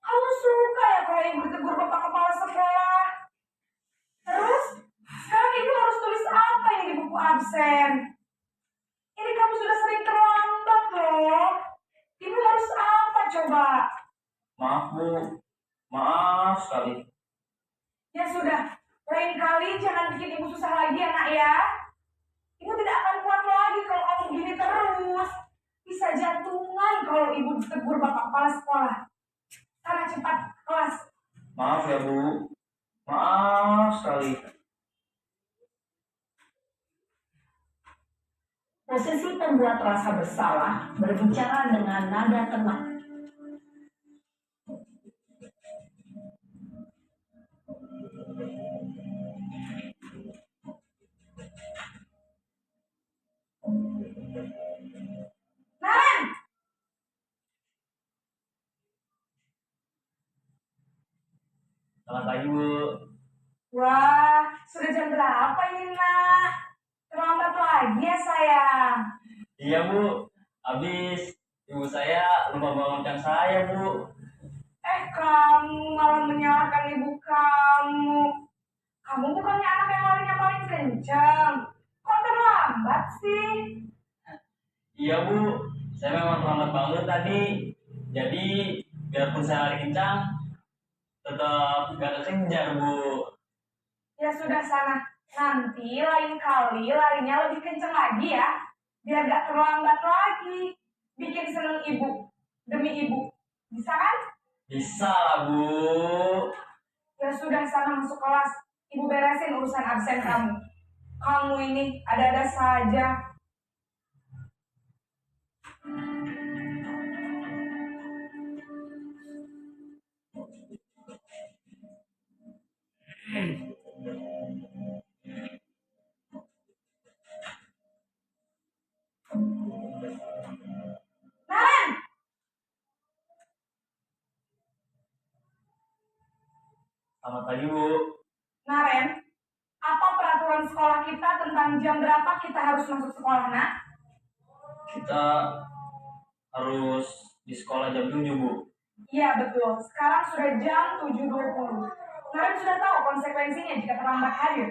Kamu suka ya kalau ibu ditegur bapak kepala sekolah? Terus, sekarang ibu harus tulis apa yang di buku absen? Ini kamu sudah sering terlambat loh. Ibu harus apa coba? Maaf, Bu. Maaf sekali. Ya sudah, lain kali jangan bikin ibu susah lagi ya nak ya. Ibu tidak akan kuat lagi kalau kamu begini terus. Bisa jantungan kalau ibu ditegur bapak kepala sekolah. Sana cepat kelas. Maaf ya, Bu. Maaf sekali. Posisi pembuat rasa bersalah berbicara dengan nada tenang. Wah, sudah jam berapa ini, Nak? Terlambat lagi ya, sayang. Iya Bu, habis ibu saya lupa bangunkan saya Bu. Kamu malah menyalahkan ibu kamu. Kamu bukannya anak yang larinya paling kencang. Kok terlambat sih? Iya Bu, saya memang terlambat banget tadi. Jadi biarpun saya lari kencang, tetap gak kekejar Bu. Ya sudah sana. Nanti lain kali larinya lebih kencang lagi ya. Biar gak terlambat lagi. Bikin seneng ibu. Demi ibu. Bisa kan? Bisa lah Bu. Ya sudah sana masuk kelas. Ibu beresin urusan absen kamu. Kamu ini ada-ada saja. Naren! Selamat pagi Bu. Naren, apa peraturan sekolah kita tentang jam berapa kita harus masuk sekolah, nak? Kita harus di sekolah jam 7 Bu. Iya, betul. Sekarang sudah jam 7.20. Naren sudah tahu konsekuensinya jika terlambat hadir.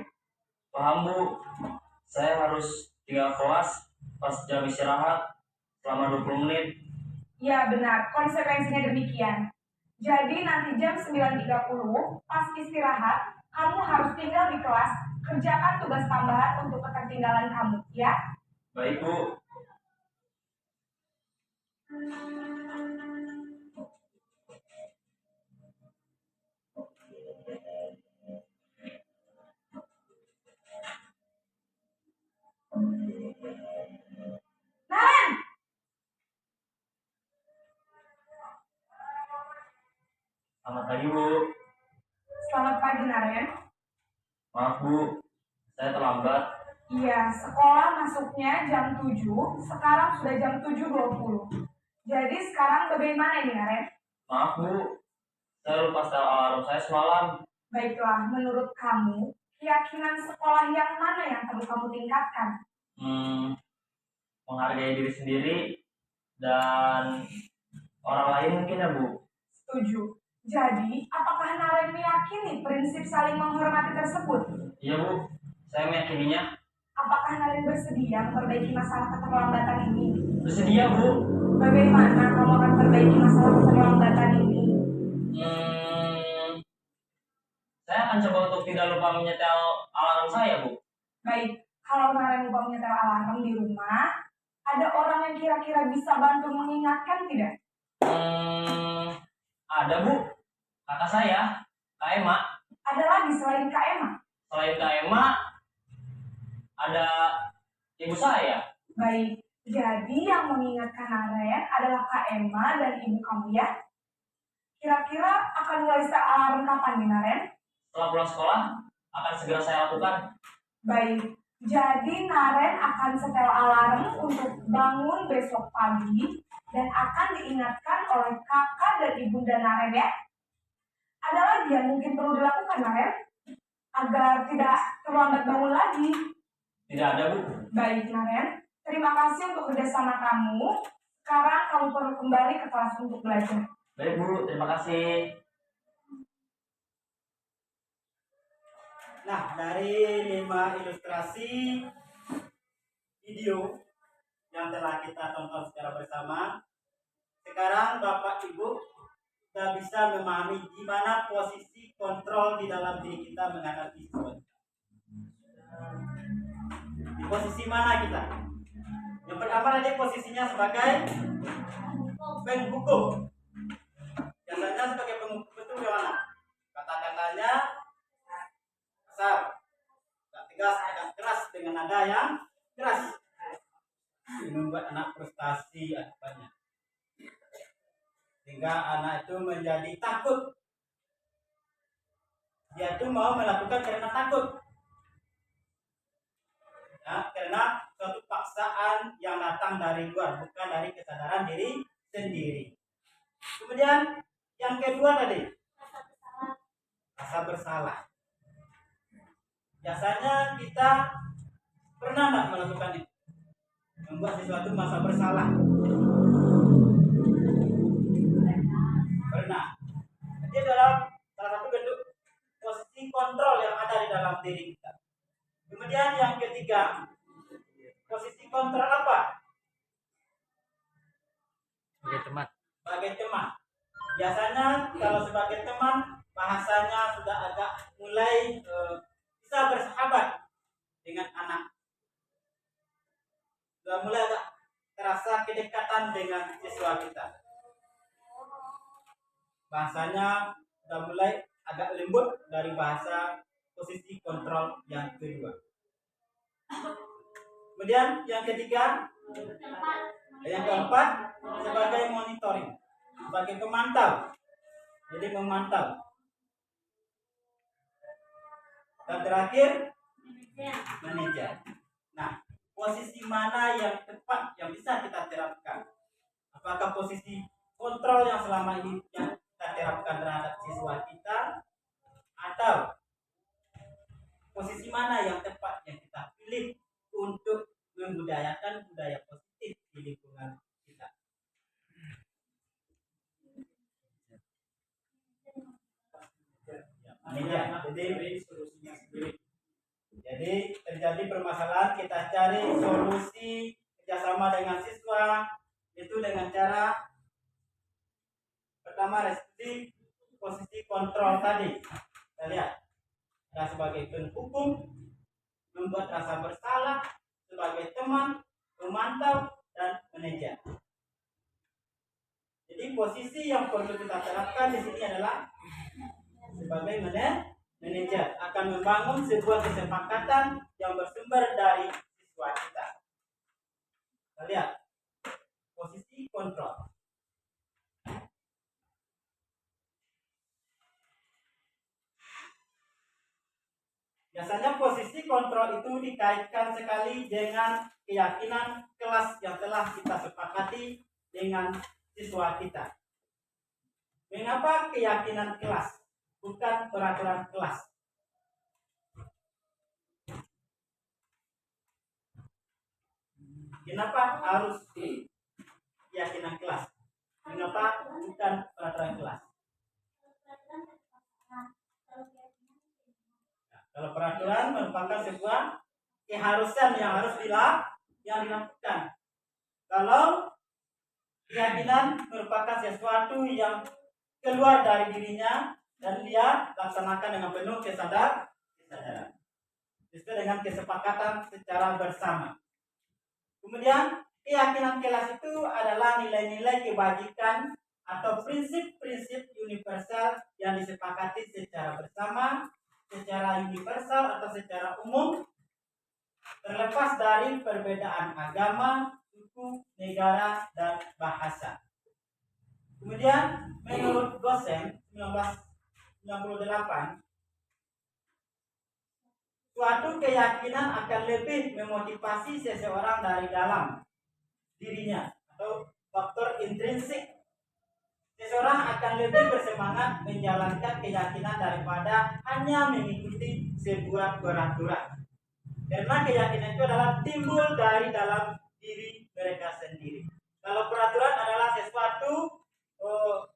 Paham Bu, saya harus tinggal kelas pas jam istirahat selama 20 menit. Iya, benar. Konsekuensinya demikian. Jadi nanti jam 9.30, pas istirahat, kamu harus tinggal di kelas, kerjakan tugas tambahan untuk ketertinggalan kamu, ya? Baik Bu. Naren! Selamat pagi Bu. Selamat pagi, Naren. Maaf Bu, saya terlambat. Iya, sekolah masuknya jam 7, sekarang sudah jam 7.20. Jadi sekarang bagaimana ini, Naren? Maaf Bu, saya lupa setel alarm saya semalam. Baiklah, menurut kamu, keyakinan sekolah yang mana yang perlu kamu tingkatkan? Menghargai diri sendiri dan orang lain mungkin ya Bu. Setuju. Jadi, apakah Naren meyakini prinsip saling menghormati tersebut? Iya Bu, saya meyakininya. Apakah Naren bersedia memperbaiki masalah keterlambatan ini? Bersedia Bu. Bagaimana kamu akan perbaiki masalah keterlambatan ini? Saya akan coba untuk tidak lupa menyetel alarm saya Bu. Baik, kalau Naren lupa menyetel alarm di rumah, ada orang yang kira-kira bisa bantu mengingatkan tidak? Ada Bu, kakak saya, Kak Ema. Ada lagi selain Kak Emma? Selain Kak Ema, ada ibu saya. Baik, jadi yang mengingatkan Naren adalah Kak Emma dan ibu kamu ya? Kira-kira akan mulai setel alarm kapan nih, Naren? Setelah pulang sekolah, akan segera saya lakukan. Baik, jadi Naren akan setel alarm untuk bangun besok pagi dan akan diingatkan oleh kakak dan ibunda Naren ya. Ada lagi yang mungkin perlu dilakukan, Naren? Agar tidak terlambat bangun lagi. Tidak ada Bu. Baik, Naren. Terima kasih untuk kerjasama kamu. Sekarang kamu perlu kembali ke kelas untuk belajar. Baik Bu, terima kasih. Nah, dari 5 ilustrasi video yang telah kita tonton secara bersama, sekarang Bapak Ibu sudah bisa memahami gimana posisi kontrol di dalam diri kita menghadapi sesuatu. Di posisi mana kita? Yang pertama tadi posisinya sebagai penghukum. Biasanya sebagai penghukum itu bagaimana? Kata-katanya kasar, agak tegas, agak keras dengan nada yang keras. Ini membuat anak frustasi akibatnya. Sehingga anak itu menjadi takut. Dia itu mau melakukan karena takut. Ya, karena suatu paksaan yang datang dari luar, bukan dari kesadaran diri sendiri. Kemudian yang kedua tadi, rasa bersalah. Biasanya kita pernah nggak melakukan itu? Membuat sesuatu merasa bersalah. Pernah. Jadi dalam salah satu bentuk posisi kontrol yang ada di dalam diri kita. Kemudian yang ketiga, posisi kontrol apa? Sebagai teman. Sebagai teman. Biasanya kalau sebagai teman bahasanya sudah agak mulai bisa bersahabat dengan anak. Sudah mulai agak terasa kedekatan dengan siswa kita. Bahasanya sudah mulai agak lembut dari bahasa posisi kontrol yang kedua. Kemudian yang ketiga, yang keempat sebagai monitoring, sebagai pemantau. Jadi memantau. Dan terakhir manajer. Nah, posisi mana yang tepat yang bisa kita terapkan? Apakah posisi kontrol yang selama ini yang kita terapkan terhadap siswa kita, atau posisi mana yang tepat yang kita pilih untuk membudayakan budaya positif di lingkungan kita? Jadi terjadi permasalahan, kita cari solusi kerjasama dengan siswa itu dengan cara pertama restriksi posisi kontrol tadi. Kita lihat ada sebagai penghukum, membuat rasa bersalah, sebagai teman, pemantau, dan manajer. Jadi posisi yang perlu kita terapkan di sini adalah sebagai manajer, akan membangun sebuah kesepakatan yang bersumber dari siswa kita. Kita lihat posisi kontrol. Biasanya posisi kontrol itu dikaitkan sekali dengan keyakinan kelas yang telah kita sepakati dengan siswa kita. Mengapa keyakinan kelas, bukan peraturan kelas? Kenapa harus keyakinan kelas? Mengapa bukan peraturan kelas? Kalau peraturan merupakan sebuah keharusan yang harus dilakukan. Kalau keyakinan merupakan sesuatu yang keluar dari dirinya dan dia laksanakan dengan penuh kesadaran. Sesuai dengan kesepakatan secara bersama. Kemudian keyakinan kelas itu adalah nilai-nilai kebajikan atau prinsip-prinsip universal yang disepakati secara bersama, secara universal atau secara umum, terlepas dari perbedaan agama, suku, negara, dan bahasa. Kemudian menurut Gosen 1998, suatu keyakinan akan lebih memotivasi seseorang dari dalam dirinya atau faktor intrinsik. Seseorang akan lebih bersemangat menjalankan keyakinan daripada hanya mengikuti sebuah peraturan. Karena keyakinan itu adalah timbul dari dalam diri mereka sendiri. Kalau peraturan adalah sesuatu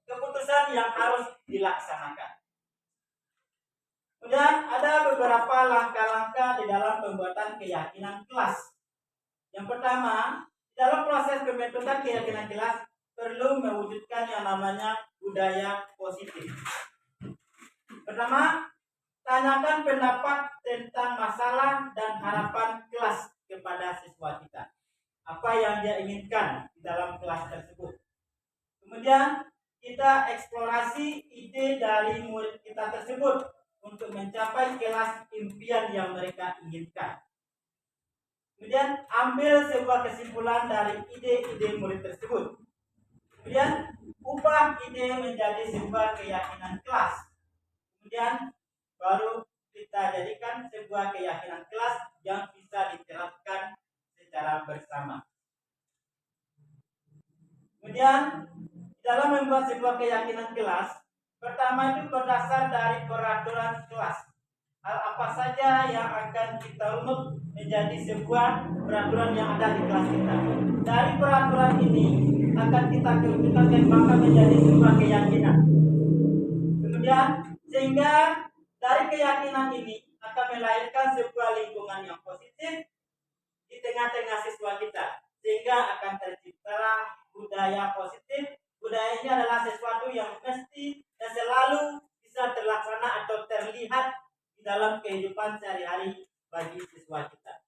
keputusan yang harus dilaksanakan. Kemudian ada beberapa langkah-langkah di dalam pembuatan keyakinan kelas. Yang pertama, dalam proses pembentukan keyakinan kelas perlu mewujudkan yang namanya budaya positif. Pertama, tanyakan pendapat tentang masalah dan harapan kelas kepada siswa kita. Apa yang dia inginkan di dalam kelas tersebut. Kemudian kita eksplorasi ide dari murid kita tersebut untuk mencapai kelas impian yang mereka inginkan. Kemudian ambil sebuah kesimpulan dari ide-ide murid tersebut. Kemudian ubah ide menjadi sebuah keyakinan kelas. Kemudian baru kita jadikan sebuah keyakinan kelas yang bisa diterapkan secara bersama. Kemudian dalam membuat sebuah keyakinan kelas, pertama itu berdasar dari peraturan kelas. Hal apa apa saja yang akan kita runut menjadi sebuah peraturan yang ada di kelas kita. Dari peraturan ini akan kita kerucutkan dan maka menjadi sebuah keyakinan. Kemudian sehingga dari keyakinan ini akan melahirkan sebuah lingkungan yang positif di tengah-tengah siswa kita, sehingga akan tercipta budaya positif. Budaya ini adalah sesuatu yang mesti dan selalu bisa terlaksana atau terlihat di dalam kehidupan sehari-hari bagi siswa kita.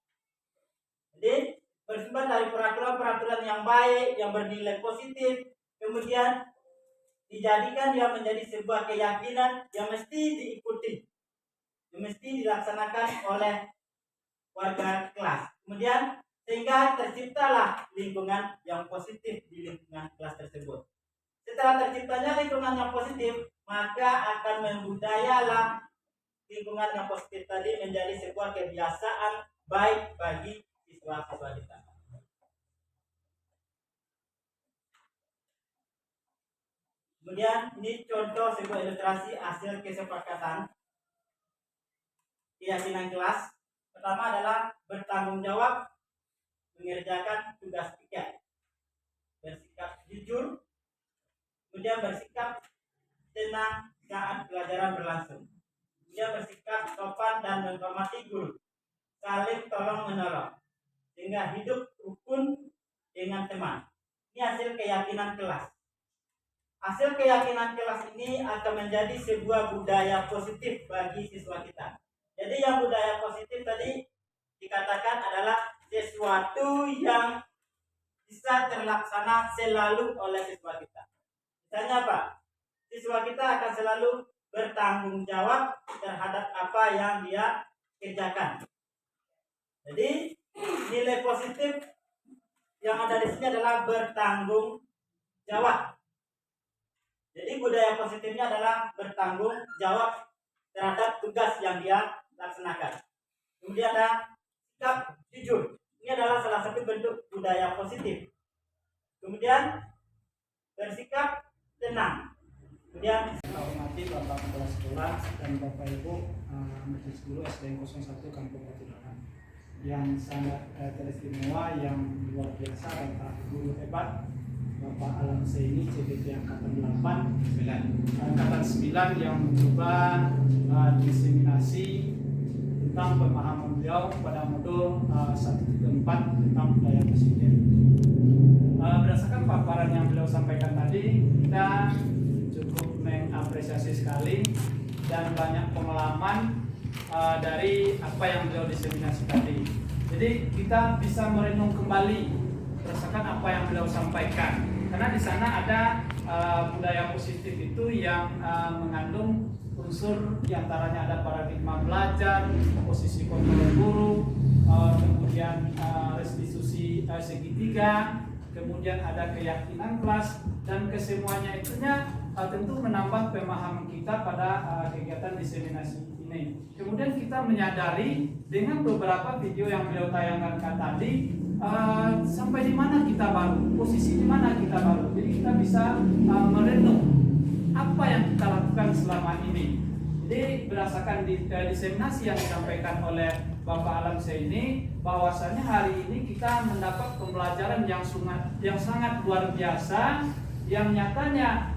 Jadi bersumber dari peraturan-peraturan yang baik, yang bernilai positif, kemudian dijadikan dia menjadi sebuah keyakinan yang mesti diikuti, yang mesti dilaksanakan oleh warga kelas. Kemudian sehingga terciptalah lingkungan yang positif di lingkungan kelas tersebut. Setelah terciptanya lingkungan yang positif, maka akan membudayalah lingkungan yang positif tadi menjadi sebuah kebiasaan baik bagi siswa-siswa kita. Kemudian ini contoh sebuah ilustrasi hasil kesepakatan keyakinan kelas. Pertama adalah bertanggung jawab mengerjakan tugas tiga, bersikap jujur, kemudian bersikap tenang saat pelajaran berlangsung, kemudian bersikap sopan dan menghormati guru, saling tolong menolong, sehingga hidup rukun dengan teman. Ini hasil keyakinan kelas. Hasil keyakinan kelas ini akan menjadi sebuah budaya positif bagi siswa kita. Jadi yang budaya positif tadi dikatakan adalah sesuatu yang bisa terlaksana selalu oleh siswa kita. Misalnya apa? Siswa kita akan selalu bertanggung jawab terhadap apa yang dia kerjakan. Jadi nilai positif yang ada di sini adalah bertanggung jawab. Jadi budaya positifnya adalah bertanggung jawab terhadap tugas yang dia laksanakan. Kemudian ada sikap jujur. Ini adalah salah satu bentuk budaya positif. Kemudian bersikap tenang. Kemudian hormati Bapak Kepala Sekolah dan Bapak Ibu Majelis Guru SDN 01 Kampung Patularan yang sangat teristimewa, yang luar biasa, Bapak Guru hebat, Bapak Alam Seini CBT Angkatan 9 yang mencoba diseminasi tentang pemahaman beliau pada modul 1.4 tentang budaya positif. Berdasarkan paparan yang beliau sampaikan tadi, kita cukup mengapresiasi sekali dan banyak pengalaman dari apa yang beliau diseminasi tadi. Jadi kita bisa merenung kembali berdasarkan apa yang beliau sampaikan, karena di sana ada budaya positif itu yang mengandung unsur diantaranya ada paradigma belajar, posisi kontrol guru, kemudian restitusi segitiga, kemudian ada keyakinan kelas, dan kesemuanya itunya tentu menambah pemahaman kita pada kegiatan diseminasi ini. Kemudian kita menyadari dengan beberapa video yang beliau tayangkan tadi, sampai di mana kita baru, posisi di mana kita baru. Jadi kita bisa merenung apa yang kita lakukan selama ini. Jadi berdasarkan diseminasi yang disampaikan oleh Bapak Alam Seini, bahwasannya hari ini kita mendapat pembelajaran yang sangat luar biasa, yang nyatanya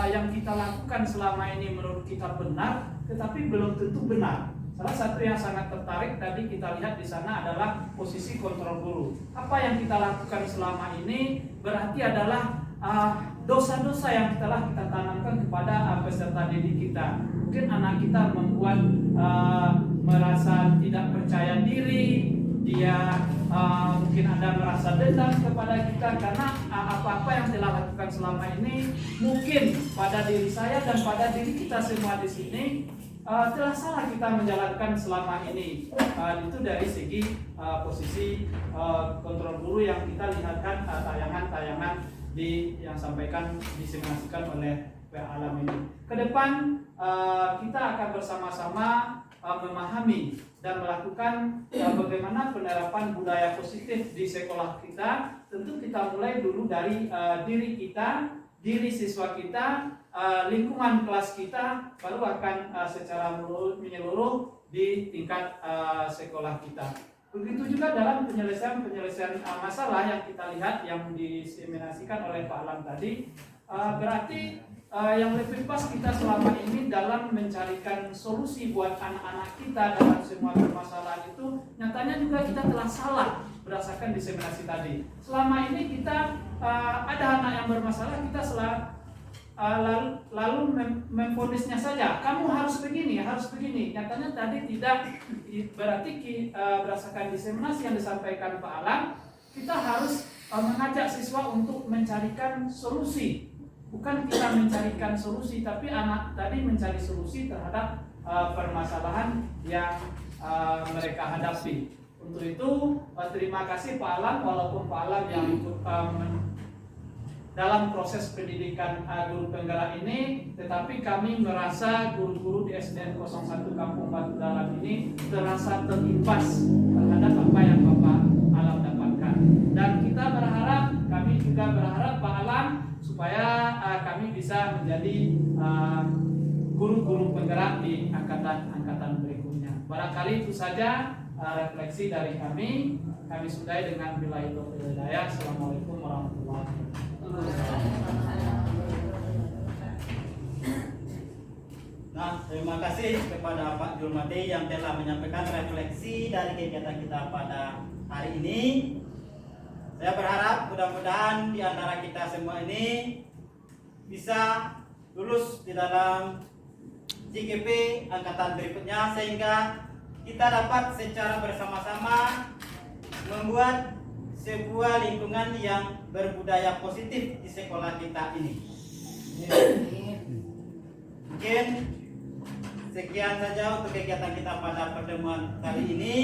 yang kita lakukan selama ini menurut kita benar, tetapi belum tentu benar. Salah satu yang sangat tertarik tadi kita lihat di sana adalah posisi kontrol guru. Apa yang kita lakukan selama ini berarti adalah dosa-dosa yang telah kita tanamkan kepada peserta didik kita. Mungkin anak kita membuat merasa tidak percaya diri, dia mungkin ada merasa dendam kepada kita karena apa-apa yang telah lakukan selama ini mungkin pada diri saya dan pada diri kita semua di sini telah salah kita menjalankan selama ini. Itu dari segi posisi kontrol guru yang kita lihatkan tayangan-tayangan yang sampaikan diseminasikan oleh Pak Alam ini. Kedepan kita akan bersama-sama memahami dan melakukan bagaimana penerapan budaya positif di sekolah kita. Tentu kita mulai dulu dari diri kita, diri siswa kita, lingkungan kelas kita, baru akan secara menyeluruh di tingkat sekolah kita. Begitu juga dalam penyelesaian masalah yang kita lihat yang diseminasikan oleh Pak Alam tadi, berarti yang lebih pas kita selama ini dalam mencarikan solusi buat anak-anak kita dalam semua permasalahan itu, nyatanya juga kita telah salah berdasarkan diseminasi tadi. Selama ini kita ada anak yang bermasalah, kita lalu memvonisnya saja, kamu harus begini. Nyatanya tadi tidak, berarti berdasarkan diseminasi yang disampaikan Pak Alam, kita harus mengajak siswa untuk mencarikan solusi. Bukan kita mencarikan solusi, tapi anak tadi mencari solusi terhadap permasalahan yang mereka hadapi. Untuk itu terima kasih Pak Alam, walaupun Pak Alam yang dalam proses pendidikan guru penggerak ini, tetapi kami merasa guru-guru di SDN 01 Kampung Batu Dalam ini terasa terimbas terhadap apa yang Bapak Alam dapatkan. Dan kita berharap, kami juga berharap Pak Alam supaya kami bisa menjadi guru-guru penggerak di angkatan berikutnya. Barangkali itu saja refleksi dari kami. Kami sudahi dengan billahi taufiq wal hidayah. Assalamualaikum warahmatullahi wabarakatuh. Nah, terima kasih kepada Pak Julmadi yang telah menyampaikan refleksi dari kegiatan kita pada hari ini. Saya berharap mudah-mudahan di antara kita semua ini bisa lulus di dalam CGP angkatan berikutnya, sehingga kita dapat secara bersama-sama membuat sebuah lingkungan yang berbudaya positif di sekolah kita ini. Mungkin sekian saja untuk kegiatan kita pada pertemuan kali ini.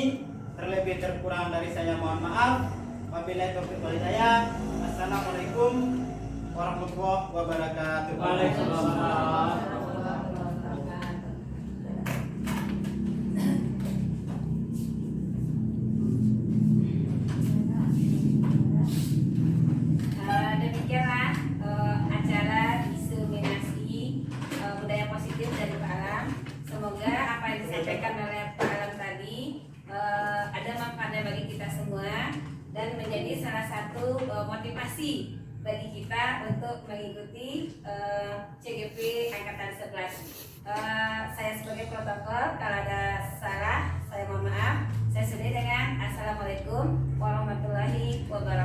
Terlebih terkurang dari saya mohon maaf. Wabillahi taufiq wal hidayah. Assalamualaikum warahmatullahi wabarakatuh. Waalaikumsalam. Demikianlah acara diseminasi budaya positif dari Pak Alam. Semoga apa yang disampaikan oleh Pak Alam tadi ada manfaatnya bagi kita semua dan menjadi salah satu motivasi bagi kita untuk mengikuti CGP angkatan 11. Saya sebagai protokol, kalau ada salah saya mohon maaf. Saya sudahi dengan assalamualaikum warahmatullahi wabarakatuh.